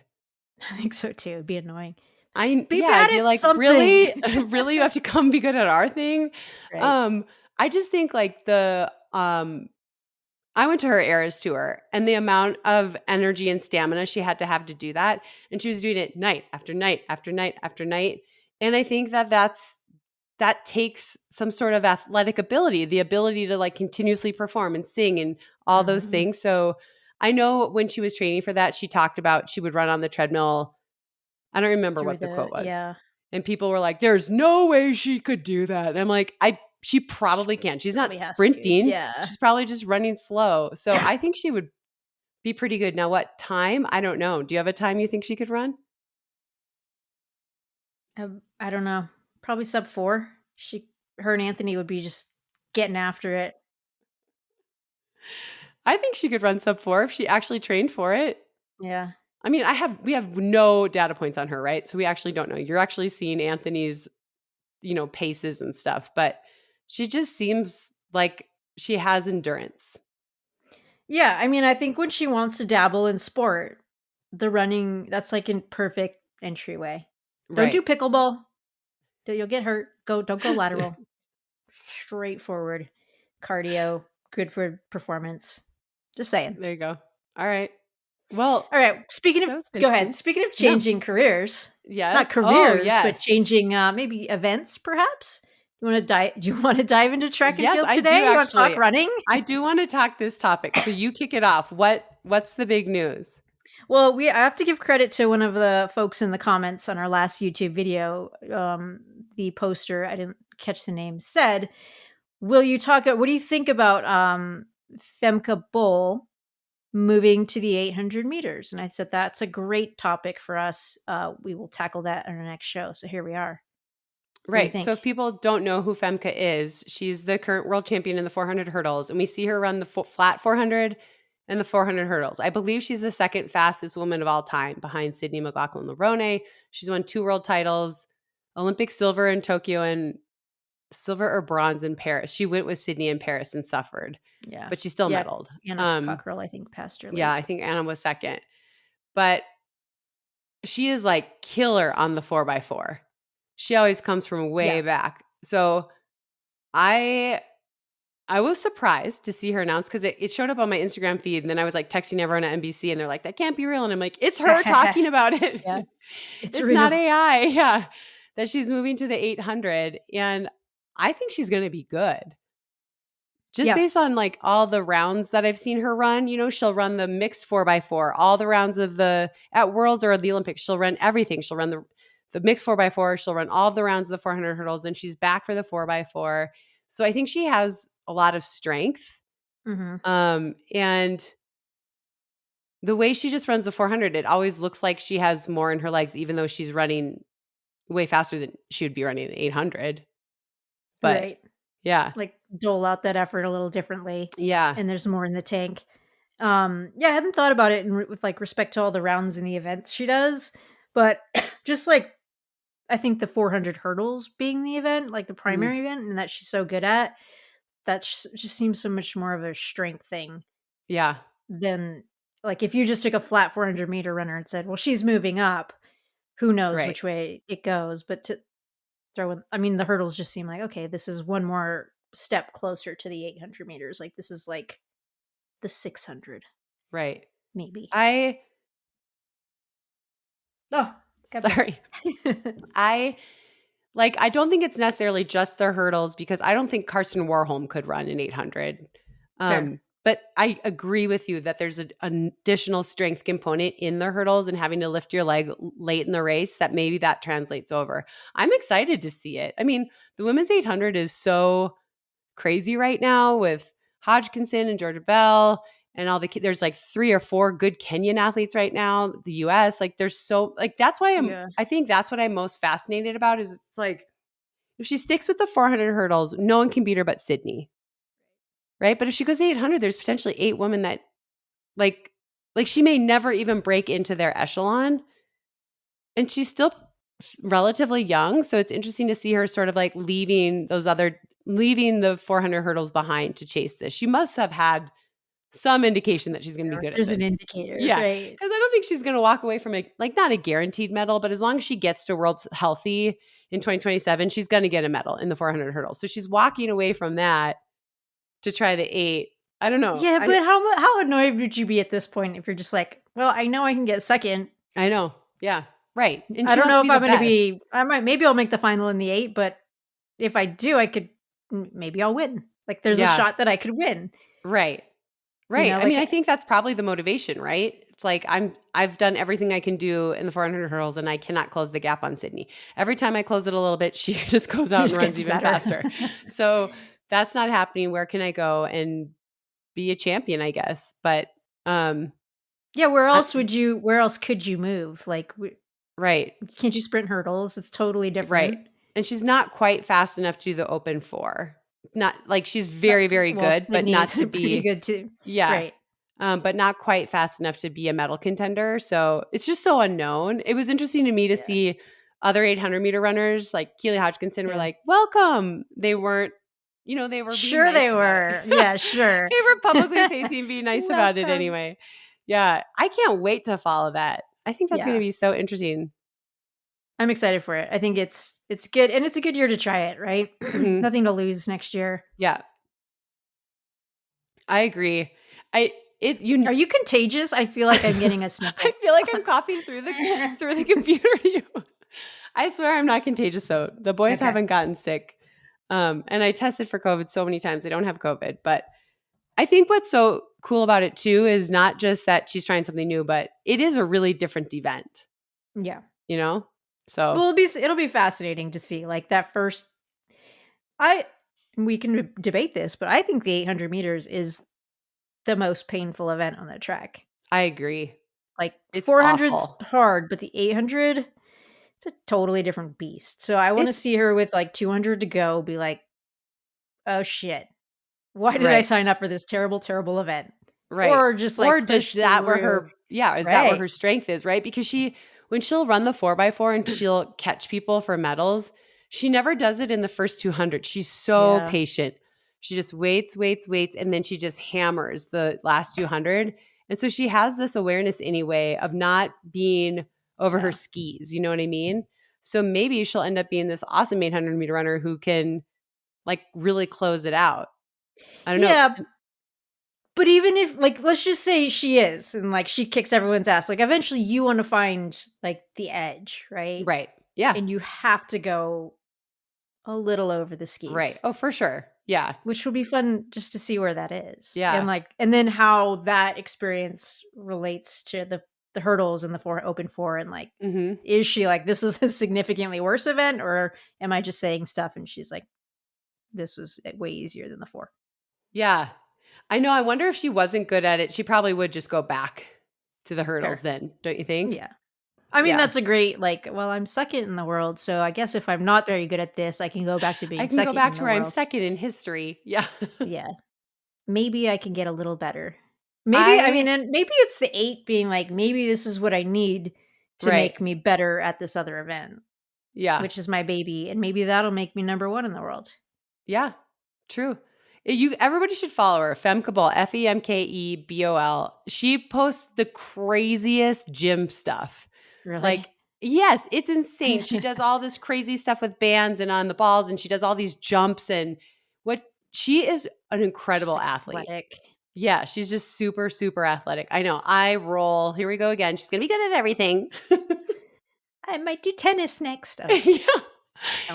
I think so too. It'd be annoying. I'd be like, something. Really, really, you have to come be good at our thing. Right. I just think like I went to her Eras tour, and the amount of energy and stamina she had to have to do that, and she was doing it night after night after night after night. And I think that takes some sort of athletic ability, the ability to like continuously perform and sing and all those things. So I know when she was training for that, she talked about she would run on the treadmill. I don't remember what the quote was. Yeah. And people were like, there's no way she could do that. And I'm like, she probably can. She's not sprinting. Yeah. She's probably just running slow. So I think she would be pretty good. Now, what time? I don't know. Do you have a time you think she could run? I don't know. Probably sub 4. Her and Anthony would be just getting after it. I think she could run sub 4 if she actually trained for it. Yeah. I mean, we have no data points on her, right? So we actually don't know. You're actually seeing Anthony's, paces and stuff, but she just seems like she has endurance. Yeah. I mean, I think when she wants to dabble in sport, the running, that's like a perfect entryway. Don't do pickleball. You'll get hurt. Don't go lateral. Straightforward cardio, good for performance. Just saying. There you go. All right. Well, all right. Go ahead. Speaking of changing careers, not careers, but changing maybe events, perhaps. Do you want to dive into track and field today? You want to talk running? I do want to talk this topic. So you kick it off. What's the big news? Well, I have to give credit to one of the folks in the comments on our last YouTube video. The poster, I didn't catch the name, said, what do you think about Femke Bol moving to the 800 meters? And I said, that's a great topic for us. We will tackle that in our next show. So here we are. Right. So if people don't know who Femke is, she's the current world champion in the 400 hurdles. And we see her run the flat 400 and the 400 hurdles. I believe she's the second fastest woman of all time behind Sydney McLaughlin-Lerone. She's won 2 world titles, Olympic silver in Tokyo and silver or bronze in Paris. She went with Sydney in Paris and suffered. Yeah. But she still medaled. Anna Cockrell, I think, passed her. Yeah, I think Anna was second. But she is like killer on the 4x4. She always comes from way back. So I was surprised to see her announce because it showed up on my Instagram feed. And then I was like texting everyone at NBC and they're like, that can't be real. And I'm like, it's her talking about it. Yeah. It's not AI. Yeah. That she's moving to the 800. And I think she's going to be good. Just based on like all the rounds that I've seen her run, she'll run the mixed 4x4, all the rounds of at Worlds or the Olympics. She'll run everything. She'll run the mixed 4x4. She'll run all of the rounds of the 400 hurdles, and she's back for the 4x4. So I think she has a lot of strength. Mm-hmm. And the way she just runs the 400, it always looks like she has more in her legs, even though she's running way faster than she would be running an 800. But yeah, like dole out that effort a little differently. Yeah. And there's more in the tank. Yeah, I hadn't thought about it with like respect to all the rounds and the events she does, but just like I think the 400 hurdles being the event, like the primary event, and that she's so good at, that just seems so much more of a strength thing. Yeah. Than like if you just took a flat 400-meter runner and said, well, she's moving up, who knows which way it goes. But to throw in, I mean, the hurdles just seem like, okay, this is one more step closer to the 800 meters. Like this is like the 600. Right. Maybe. Oh, sorry. I don't think it's necessarily just the hurdles, because I don't think Karsten Warholm could run an 800. But I agree with you that there's an additional strength component in the hurdles and having to lift your leg late in the race that maybe that translates over. I'm excited to see it. I mean, the women's 800 is so crazy right now with Hodgkinson and Georgia Bell and all there's like 3 or 4 good Kenyan athletes right now, the US, like there's so like, that's why I think that's what I'm most fascinated about is it's like, if she sticks with the 400 hurdles, no one can beat her but Sydney. Right. But if she goes to 800, there's potentially 8 women that like she may never even break into their echelon, and she's still relatively young. So it's interesting to see her sort of like leaving the 400 hurdles behind to chase this. She must have had some indication that she's going to be good at this. There's an indicator. Yeah. Right. Because I don't think she's going to walk away from not a guaranteed medal, but as long as she gets to Worlds healthy in 2027, she's going to get a medal in the 400 hurdles. So she's walking away from that to try the 8. I don't know. Yeah, but how annoyed would you be at this point if you're just like, well, I know I can get second. I know. Yeah. Right. And I don't know if I'm going to be, maybe I'll make the final in the 8, but if I do, maybe I'll win. Like there's a shot that I could win. Right. Right. You know, I mean, I think that's probably the motivation, right? It's like I've done everything I can do in the 400 hurdles and I cannot close the gap on Sydney. Every time I close it a little bit, she just goes out and runs even faster. So that's not happening. Where can I go and be a champion, I guess? But yeah, where else could you move? Like right. Can't you sprint hurdles? It's totally different. Right. And she's not quite fast enough to do the open 4. Not like she's very, very good, but not to be pretty good too. Yeah. Right. But not quite fast enough to be a medal contender. So it's just so unknown. It was interesting to me to see other 800-meter runners like Keely Hodgkinson were like, welcome. They weren't, they were sure nice they were. Yeah, sure. They were publicly facing being nice about it anyway. Yeah. I can't wait to follow that. I think that's going to be so interesting. I'm excited for it. I think it's good, and it's a good year to try it, right? Nothing to lose next year. Yeah. I agree. Are you contagious? I feel like I'm getting a sniffle. I feel like I'm coughing through the computer to you. I swear I'm not contagious though. The boys haven't gotten sick. And I tested for COVID so many times. I don't have COVID, but I think what's so cool about it too is not just that she's trying something new, but it is a really different event. Yeah. So well, it'll be fascinating to see like that first. We can debate this, but I think the 800 meters is the most painful event on the track. I agree. Like 400's hard, but the 800, it's a totally different beast. So I want to see her with like 200 to go be like, oh shit, why did I sign up for this terrible, terrible event? Right. Or just like, or does that where her, is that where her strength is, right? Because when she'll run the 4x4 and she'll catch people for medals, she never does it in the first 200. She's so patient. She just waits, and then she just hammers the last 200. And so she has this awareness anyway of not being over her skis. You know what I mean? So maybe she'll end up being this awesome 800-meter runner who can like really close it out. I don't know. Yeah. But even if like, let's just say she is and like she kicks everyone's ass, like eventually you want to find like the edge, right? Right. Yeah. And you have to go a little over the skis. Right. Oh, for sure. Yeah. Which will be fun just to see where that is. Yeah. And then how that experience relates to the hurdles and the open 4 and like, is she like, this is a significantly worse event, or am I just saying stuff and she's like, this was way easier than the 4? Yeah. I know. I wonder if she wasn't good at it, she probably would just go back to the hurdles then, don't you think? Yeah. I mean, that's a great, like, well, I'm second in the world, so I guess if I'm not very good at this, I can go back to being second. I can go back to where I'm second in history. Yeah. Yeah. Maybe I can get a little better. Maybe, I mean, and maybe it's the 8 being like, maybe this is what I need to make me better at this other event. Yeah. Which is my baby. And maybe that'll make me number 1 in the world. Yeah, true. Everybody should follow her. Femke Bol, FemkeBol. She posts the craziest gym stuff. Really? Like, yes, it's insane. She does all this crazy stuff with bands and on the balls, and she does all these jumps. And she is an incredible athlete. Athletic. Yeah, she's just super, super athletic. I know. I roll. Here we go again. She's going to be good at everything. I might do tennis next. Yeah.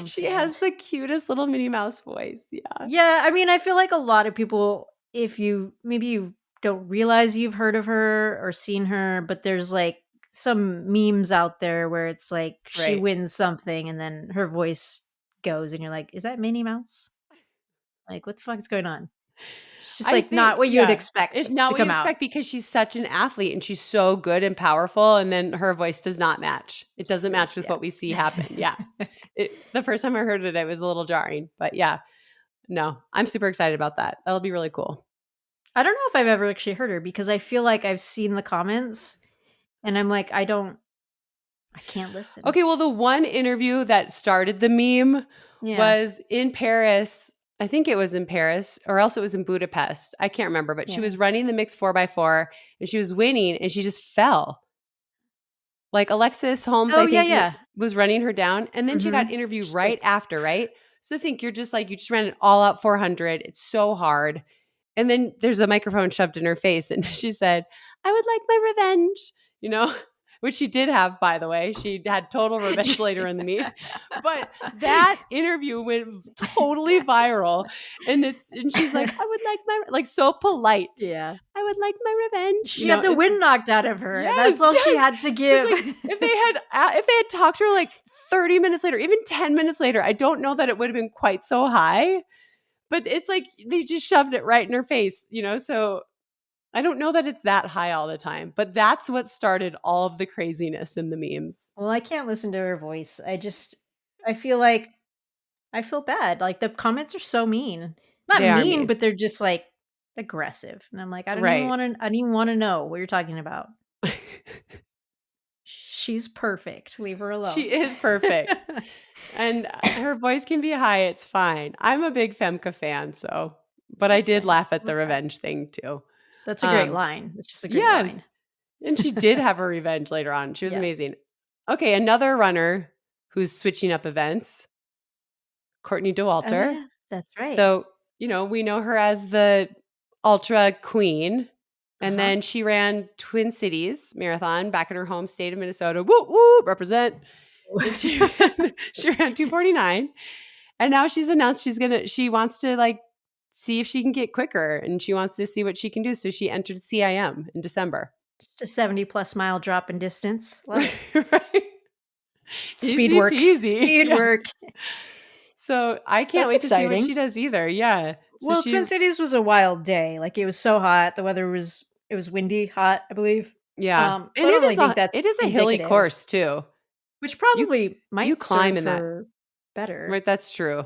She has the cutest little Minnie Mouse voice. Yeah. Yeah. I mean, I feel like a lot of people, if you don't realize you've heard of her or seen her, but there's like some memes out there where it's like she wins something and then her voice goes and you're like, is that Minnie Mouse? Like, what the fuck is going on? It's just like not what you would expect. It's not what you expect because she's such an athlete and she's so good and powerful. And then her voice does not match. It doesn't match with what we see happen. Yeah. The first time I heard it, it was a little jarring. But yeah, no, I'm super excited about that. That'll be really cool. I don't know if I've ever actually heard her because I feel like I've seen the comments and I'm like, I can't listen. Okay, well, the one interview that started the meme was in Paris. I think it was in Paris or else it was in Budapest. I can't remember, but she was running the mixed 4x4 and she was winning and she just fell. Like Alexis Holmes, I think, was running her down. And then she got interviewed right after, right? So think you just ran an all out 400. It's so hard. And then there's a microphone shoved in her face and she said, I would like my revenge, which she did have, by the way. She had total revenge later in the meet. But that interview went totally viral. And she's like, I would like my, so polite. Yeah. I would like my revenge. She had the wind knocked out of her. Yes, that's all she had to give. If they had talked to her 30 minutes later, even 10 minutes later, I don't know that it would have been quite so high. But it's like they just shoved it right in her face, so I don't know that it's that high all the time, but that's what started all of the craziness in the memes. Well, I can't listen to her voice. I feel like I feel bad. Like the comments are so mean. Not mean, but they're just aggressive. And I'm like, I don't even want to know what you're talking about. She's perfect. Leave her alone. She is perfect. And her voice can be high. It's fine. I'm a big Femke fan, but I did laugh at the revenge thing too. That's a great line. It's just a great line. And she did have her revenge later on. She was amazing. Okay, another runner who's switching up events, Courtney Dauwalter. Yeah, that's right. So, we know her as the ultra queen. And then she ran Twin Cities Marathon back in her home state of Minnesota. Woo, woo, represent. And she ran 2:49. And now she's announced she wants to see if she can get quicker and she wants to see what she can do. So she entered CIM in December. Just a 70+ mile drop in distance. Love it. Right. Speed work. Speed work. So I can't wait to see what she does either. Yeah. So Twin Cities was a wild day. It was so hot. The weather was windy, hot, I believe. Yeah. So I don't really think that's it is a hilly course too. Which probably might climb in that better. Right, that's true.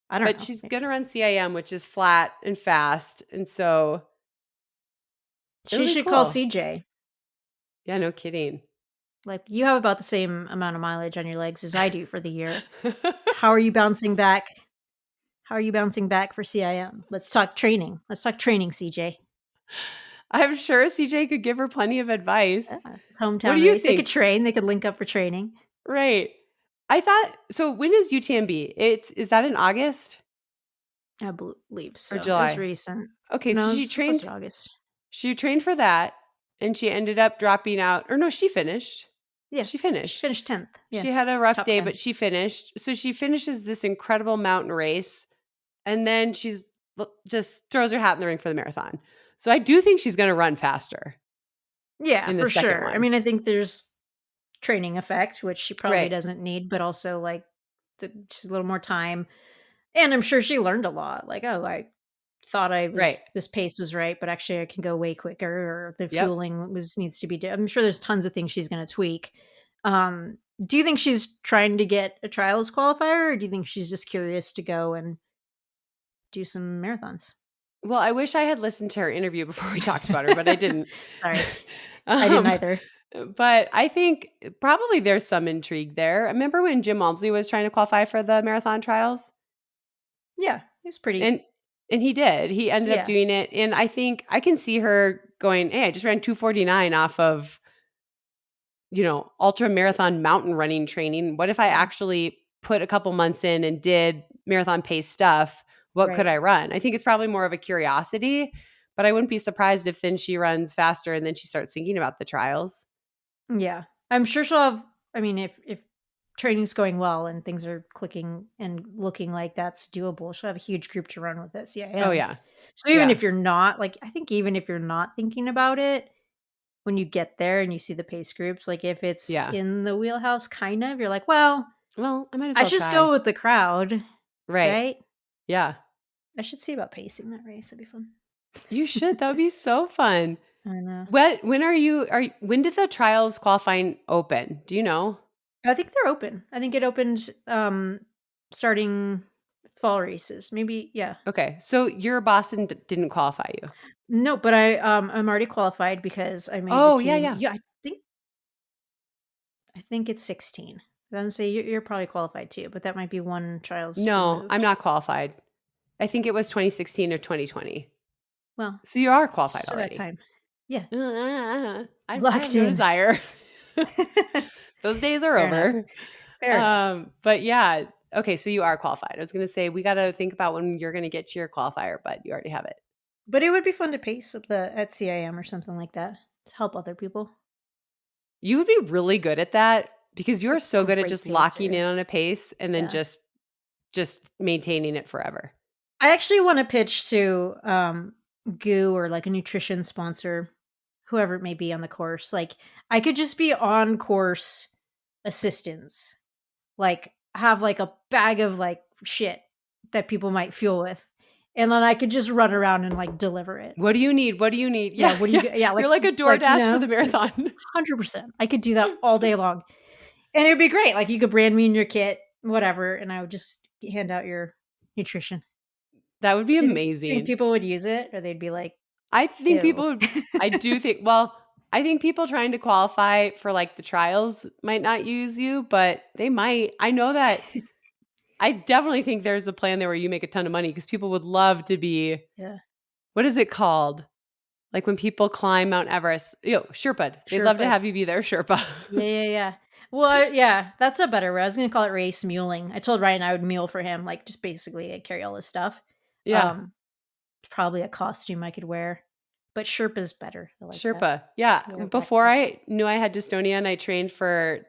I don't know. But she's going to run CIM, which is flat and fast. And so she should call CJ. Yeah, no kidding. You have about the same amount of mileage on your legs as I do for the year. How are you bouncing back? How are you bouncing back for CIM? Let's talk training. CJ. I'm sure CJ could give her plenty of advice. Yeah, hometown what do you race. think? They could train. They could link up for training. Right. I thought, so when is UTMB? Is that in August? I believe so. Or July? It was recent. Okay, so she trained in August. She trained for that and she ended up dropping out. Or no, she finished. Yeah. She finished. She finished 10th. Yeah. She had a rough day, 10. but she finished. So she finishes this incredible mountain race. And then she's just throws her hat in the ring for the marathon. So I do think she's going to run faster. Yeah, for sure. One. I mean, I think there's training effect, which she probably doesn't need, but also just a little more time. And I'm sure she learned a lot. I thought this pace was right, but actually I can go way quicker, or the fueling needs to be. I'm sure there's tons of things she's going to tweak. Do you think she's trying to get a trials qualifier, or do you think she's just curious to go and do some marathons? Well, I wish I had listened to her interview before we talked about her, but I didn't. Sorry. I didn't Um, either. but I think probably there's some intrigue there. Remember when Jim Walmsley was trying to qualify for the marathon trials? Yeah, it's pretty. And he did. He ended up Yeah, doing it. And I think I can see her going, hey, I just ran 2:49 off of, ultra marathon mountain running training. What if I yeah, actually put a couple months in and did marathon pace stuff? What could right. I run? I think it's probably more of a curiosity, but I wouldn't be surprised if then she runs faster and then she starts thinking about the trials. Yeah, I'm sure she'll have. I mean, if training's going well and things are clicking and looking like that's doable, she'll have a huge group to run with at Oh, CIM. yeah. So even Yeah. if you're not like, I think even if you're not thinking about it, when you get there and you see the pace groups, like if it's Yeah. in the wheelhouse, kind of, you're like, well, Well, I might as I well should just go try. with the crowd, Right. right? Yeah. I should see about pacing that race. It'd be fun. You should. That would be so fun. I know. When did the trials qualifying open? Do you know? I think they're open. I think it opened starting fall races. Maybe, yeah. Okay. So your Boston didn't qualify you. No, but I'm already qualified because I made the Oh, yeah, team. yeah. Yeah, I think it's 16. I'm gonna say you're probably qualified too, but that might be one trials No, I'm removed. not qualified. I think it was 2016 or 2020. Well, So you are qualified still got already. time. Yeah, I have locked no in. desire. Those days are Fair enough. over. Fair enough. But yeah. Okay, so you are qualified. I was going to say we got to think about when you're going to get to your qualifier, but you already have it. But it would be fun to pace up at CIM or something like that to help other people. You would be really good at that because you're so good at Great just locking pacer. in on a pace and then Yeah. just maintaining it forever. I actually want to pitch to Goo or like a nutrition sponsor, whoever it may be on the course. Like I could just be on course assistance. Like have like a bag of like shit that people might fuel with. And then I could just run around and like deliver it. What do you need? What do you need? Yeah, Yeah, what do yeah. you yeah, You're like a like DoorDash for the marathon. 100%. I could do that all day long. And it'd be great. Like you could brand me in your kit, whatever, and I would just hand out your nutrition. That would be Do you think amazing. people would use it or they'd be like, I think ew? people I think people trying to qualify for like the trials might not use you, but they might. I know that I definitely think there's a plan there where you make a ton of money because people would love to be, Yeah. what is it called? Like when people climb Mount Everest, Sherpa. They'd love to Sherpa. have you be their Sherpa. Yeah. Well, yeah, that's a better word. I was going to call it race muling. I told Ryan I would mule for him, like just basically I'd carry all this stuff. Yeah. Probably a costume I could wear, but Sherpa's better. I like that. Sherpa. Yeah. Wear a Before backpack. I knew I had dystonia and I trained for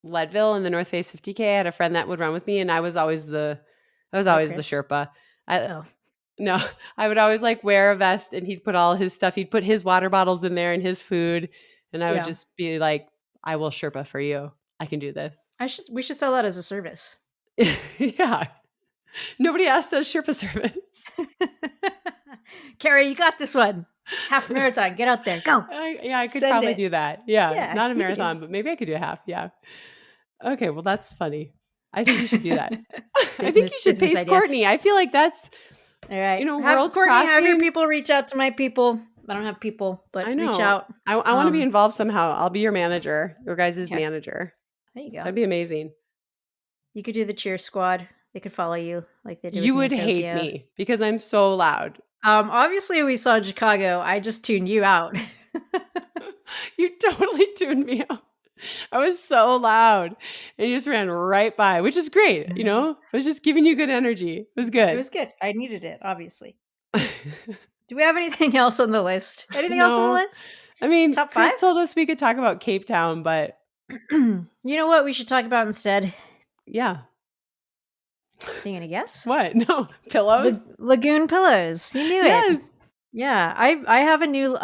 Leadville and the North Face 50K, I had a friend that would run with me and I was always the Chris? Sherpa. Oh, No, I would always like wear a vest and he'd put all his stuff. He'd put his water bottles in there and his food. And I would yeah. just be like, I will Sherpa for you. I can do this. We should sell that as a service. Yeah. Nobody asked us Sherpa service. Carrie, you got this one. Half marathon. Get out there. Go. I could Send probably it. do that. Yeah. Yeah, Not a you could do marathon, but maybe I could do a half. Yeah. Okay. Well, that's funny. I think you should do that. I think you should business pace idea. Courtney. I feel like that's, All right. worlds Courtney, have your crossing. people reach out to my people. I don't have people, but I know. reach out. I want to be involved somehow. I'll be your manager, your guys' manager. There you go. That'd be amazing. You could do the cheer squad. They could follow you like they do. You with would me in hate Tokyo. me because I'm so loud. Obviously we saw in Chicago. I just tuned you out. You totally tuned me out. I was so loud and you just ran right by, which is great. I was just giving you good energy. It was good. It was good. I needed it, obviously. Do we have anything else on the list? Anything else on the list? I mean, Top Chris 5? told us we could talk about Cape Town, but You know what we should talk about instead? yeah. Are you gonna guess? What? No, pillows? Lagoon pillows. You knew Yes. it. Yeah, I have a new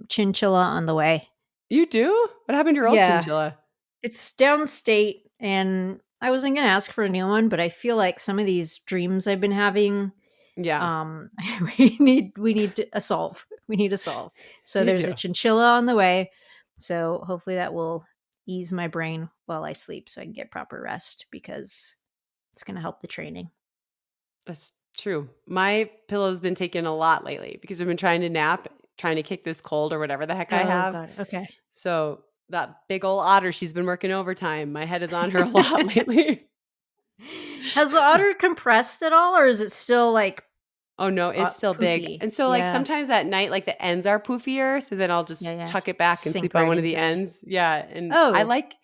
chinchilla on the way. You do? What happened to your old chinchilla? It's downstate, and I wasn't gonna ask for a new one, but I feel like some of these dreams I've been having, we need a solve. We need a solve. So there's a chinchilla on the way. So hopefully that will ease my brain while I sleep, so I can get proper rest because it's gonna help the training. That's True. My pillow's been taken a lot lately because I've been trying to nap, trying to kick this cold or whatever the heck I Oh, have. God. Okay. So that big old otter, she's been working overtime. My head is on her a lot lately. Has the otter compressed at all, or is it still like Oh no, it's still big. poofy? And so like Yeah. sometimes at night, like the ends are poofier. So then I'll just Yeah. tuck it back and Sink sleep on right one of the into it. ends. Yeah. And I Oh. like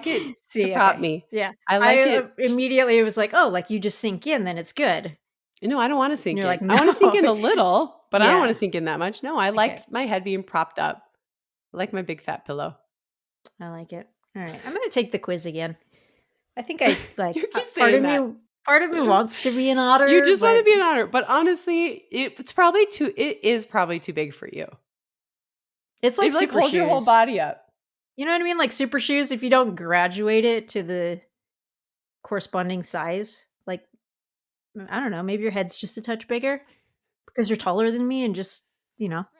it to See, prop okay. me. Yeah. I like I it. immediately was like, oh, like you just sink in, then it's good. No, I don't want to And sink you're in. like, I want to sink no. in a little, but I don't want Yeah. to sink in that much. No, I Okay. like my head being propped up. I like my big fat pillow. I like it. All right. I'm going to take the quiz again. I think I like You keep part saying of that. me part of me wants to be an otter. You just want to but be an otter. But honestly, it is probably too big for you. it's like It like super holds your whole shoes. body up. You know what I mean? Like super shoes, if you don't graduate it to the corresponding size, like I don't know, maybe your head's just a touch bigger because you're taller than me and just,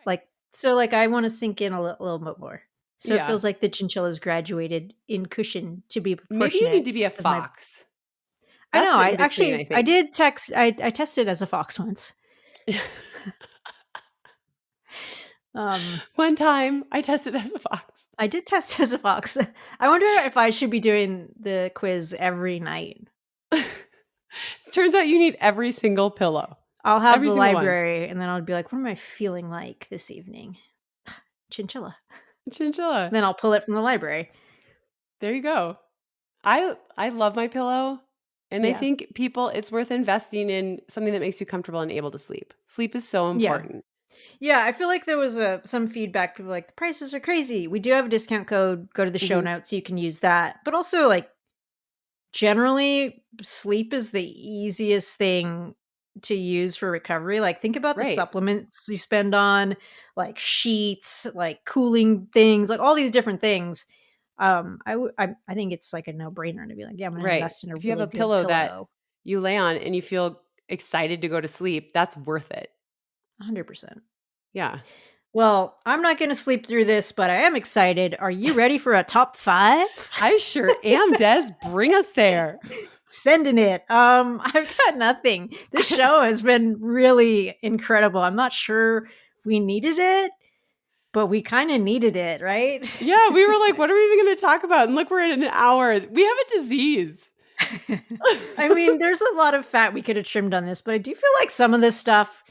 like so like I want to sink in a little bit more. So it Yeah. feels like the chinchilla's graduated in cushion to be proportionate. Maybe you need to be a with my- fox. I know. the I in-between, actually I I think. did text I tested as a fox once. One time I tested as a fox. I did test as a fox. I wonder if I should be doing the quiz every night. Turns out you need every single pillow. I'll have Every the single one. library and then I'll be like, what am I feeling like this evening? Chinchilla. Chinchilla. Then I'll pull it from the library. There you go. I love my pillow. And I think it's worth investing in something that makes you comfortable and able to sleep. Sleep is so important. Yeah, I feel like there was some feedback. People were like, the prices are crazy. We do have a discount code. Go to the show notes. So you can use that. But also, like, generally, sleep is the easiest thing to use for recovery. Like, think about the supplements you spend on, like sheets, like cooling things, like all these different things. I think it's like a no-brainer to be like, yeah, I'm going to invest in a if you really have a good pillow that you lay on and you feel excited to go to sleep, that's worth it. 100%. Yeah. Well, I'm not going to sleep through this, but I am excited. Are you ready for a top 5? I sure am, Des. Bring us there. Sending it. I've got nothing. This show has been really incredible. I'm not sure we needed it, but we kind of needed it, right? Yeah, we were like, what are we even going to talk about? And look, we're at an hour. We have a disease. I mean, there's a lot of fat we could have trimmed on this, but I do feel like some of this stuff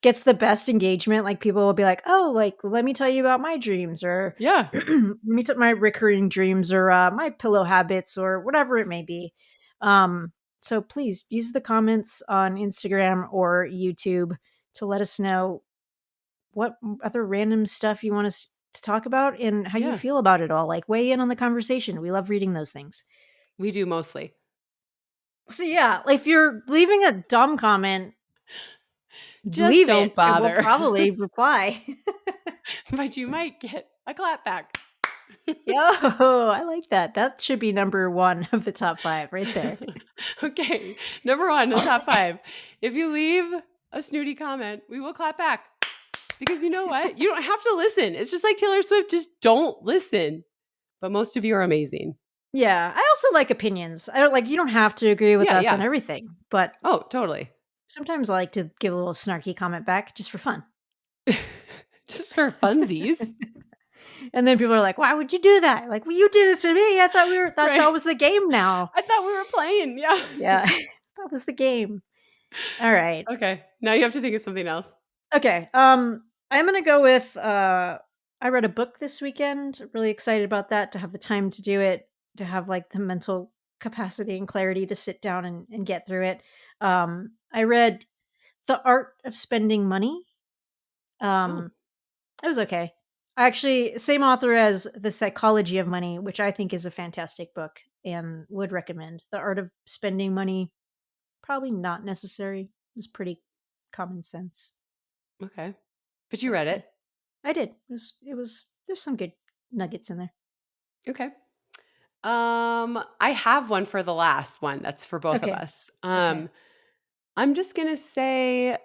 gets the best engagement. Like people will be like, oh, like, let me tell you about my dreams, or yeah, let me tell my recurring dreams, or my pillow habits, or whatever it may be. So please use the comments on Instagram or YouTube to let us know what other random stuff you want us to talk about and how you feel about it all. Like weigh in on the conversation. We love reading those things. We do mostly. So yeah, if you're leaving a dumb comment, just don't bother. We'll probably reply. But you might get a clap back. Yo, I like that. That should be number 1 of the top 5 right there. Okay. Number 1, the top 5. If you leave a snooty comment, we will clap back. Because you know what? You don't have to listen. It's just like Taylor Swift. Just don't listen. But most of you are amazing. Yeah. I also like opinions. You don't have to agree with us on everything, but oh, totally. Sometimes I like to give a little snarky comment back just for fun. Just for funsies. And then people are like, why would you do that? Like, well, you did it to me. I thought that was the game now. I thought we were playing. Yeah. Yeah. That was the game. All right. Okay. Now you have to think of something else. Okay. I'm going to go with, I read a book this weekend. Really excited about that, to have the time to do it, to have like the mental capacity and clarity to sit down and get through it. I read The Art of Spending Money. It was okay. Actually, same author as The Psychology of Money, which I think is a fantastic book and would recommend. The Art of Spending Money, probably not necessary. It was pretty common sense. Okay. But you read it. I did. There's some good nuggets in there. Okay. I have one for the last one. That's for both of us. I'm just going to say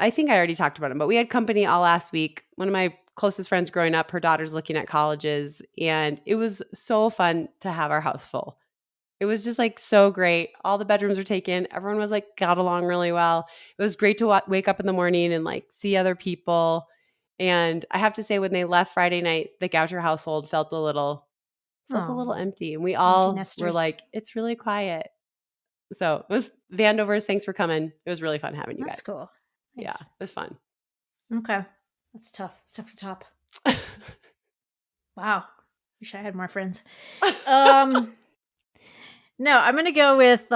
I think I already talked about him, but we had company all last week. One of my closest friends growing up, her daughter's looking at colleges, and it was so fun to have our house full. It was just like so great. All the bedrooms were taken. Everyone was like got along really well. It was great to wake up in the morning and like see other people. And I have to say, when they left Friday night, the Goucher household felt a little empty, and we all were like, "It's really quiet." So it was Vandovers. Thanks for coming. It was really fun having you guys. That's cool. Nice. Yeah, it was fun. Okay, that's tough. It's tough to top. Wow, wish I had more friends. No, I'm gonna go with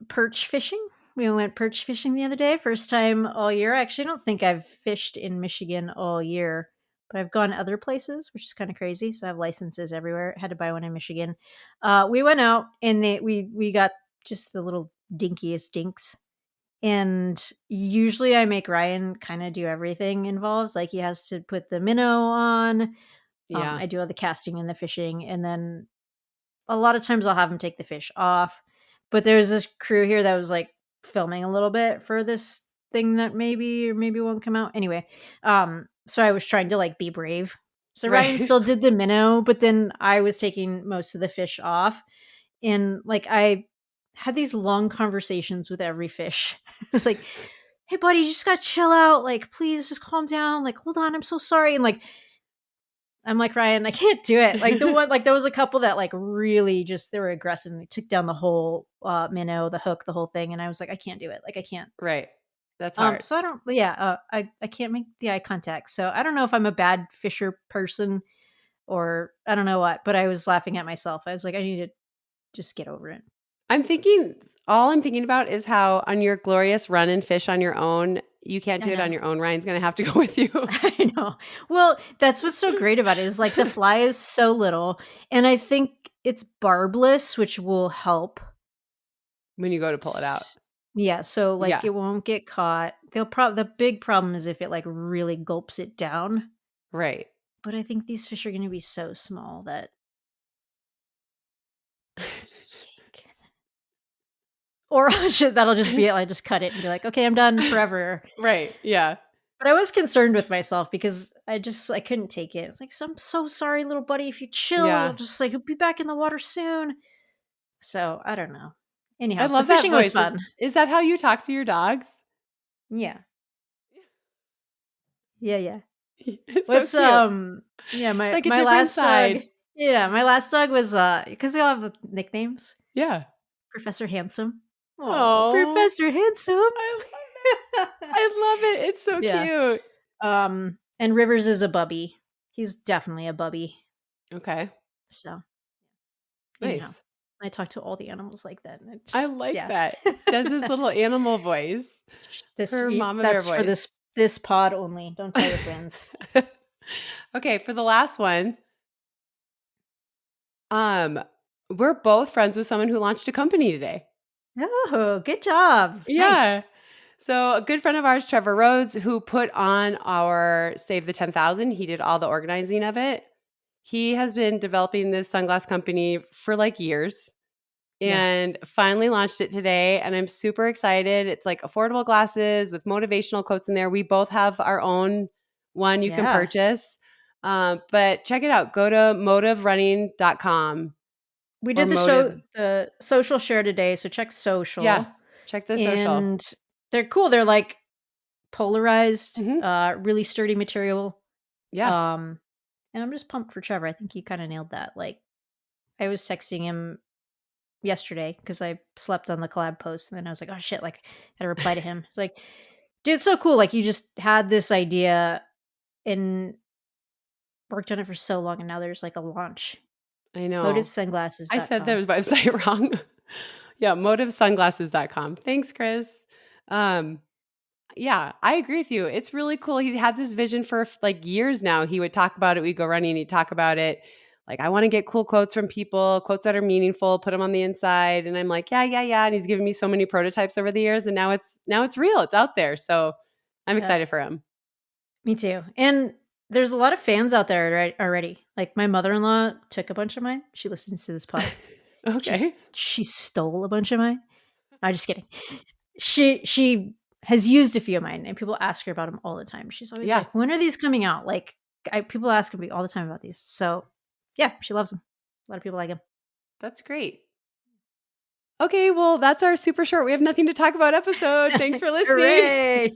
perch fishing. We went perch fishing the other day. First time all year. I actually don't think I've fished in Michigan all year, but I've gone other places, which is kind of crazy. So I have licenses everywhere. Had to buy one in Michigan. We went out and we got just the little dinkiest dinks. And usually I make Ryan kind of do everything involved. Like he has to put the minnow on. Yeah. I do all the casting and the fishing. And then a lot of times I'll have him take the fish off. But there's this crew here that was like filming a little bit for this thing that maybe won't come out. Anyway, so I was trying to like be brave. So Ryan still did the minnow, but then I was taking most of the fish off. And like I had these long conversations with every fish. It's like, hey buddy, you just gotta chill out. Like, please just calm down. Like, hold on, I'm so sorry. And like I'm like, Ryan, I can't do it. Like the one, like there was a couple that like really just, they were aggressive and they took down the whole minnow, the hook, the whole thing. And I was like, I can't do it. Like I can't. Right. That's hard. So I don't, I can't make the eye contact. So I don't know if I'm a bad fisher person or I don't know what, but I was laughing at myself. I was like, I need to just get over it. All I'm thinking about is how on your glorious run and fish on your own, you can't do it on your own. Ryan's going to have to go with you. I know. Well, that's what's so great about it is like the fly is so little. And I think it's barbless, which will help. When you go to pull it out. Yeah. So like it won't get caught. The big problem is if it like really gulps it down. Right. But I think these fish are going to be so small that. Or that'll just be it. I just cut it and be like, okay, I'm done forever. Right. Yeah. But I was concerned with myself because I couldn't take it. I was like, I'm so sorry, little buddy. If you chill, you'll just like, you'll be back in the water soon. So I don't know. Anyhow, I love the fishing that voice. was fun. Is that how you talk to your dogs? Yeah. Yeah. It's so cute. Yeah, my like my last dog. Yeah, my last dog was because they all have nicknames. Yeah. Professor Handsome. Oh, Professor Handsome. I love it. It's so cute. And Rivers is a bubby. He's definitely a bubby. Okay. So nice. Anyhow, I talk to all the animals like that. And I like that. It does this little animal voice. Her mama bear voice. For this pod only. Don't tell your friends. Okay, for the last one. We're both friends with someone who launched a company today. Oh, good job. Yeah. Nice. So a good friend of ours, Trevor Rhodes, who put on our Save the 10,000, he did all the organizing of it. He has been developing this sunglass company for like years and finally launched it today. And I'm super excited. It's like affordable glasses with motivational quotes in there. We both have our own one you can purchase. But check it out. Go to motiverunning.com. We did the social share today. So check social. Yeah. Check the social. And they're cool. They're like polarized, really sturdy material. Yeah. And I'm just pumped for Trevor. I think he kind of nailed that. Like I was texting him yesterday because I slept on the collab post and then I was like, oh shit, like I had to reply to him. It's like, dude, it's so cool. Like you just had this idea and worked on it for so long and now there's like a launch. I know. Motivesunglasses.com. I said the website wrong. Yeah, motivesunglasses.com. Thanks, Chris. Yeah, I agree with you. It's really cool. He had this vision for like years now. He would talk about it. We'd go running. He'd talk about it. Like, I want to get cool quotes from people, quotes that are meaningful, put them on the inside. And I'm like, yeah. And he's given me so many prototypes over the years. And now it's real. It's out there. So I'm excited for him. Me too. And there's a lot of fans out there already. Like my mother-in-law took a bunch of mine. She listens to this pod. Okay. She stole a bunch of mine. I'm just kidding. She has used a few of mine and people ask her about them all the time. She's always like, when are these coming out? Like people ask me all the time about these. So yeah, she loves them. A lot of people like them. That's great. Okay, well, that's our super short. We have nothing to talk about episode. Thanks for listening. Hooray.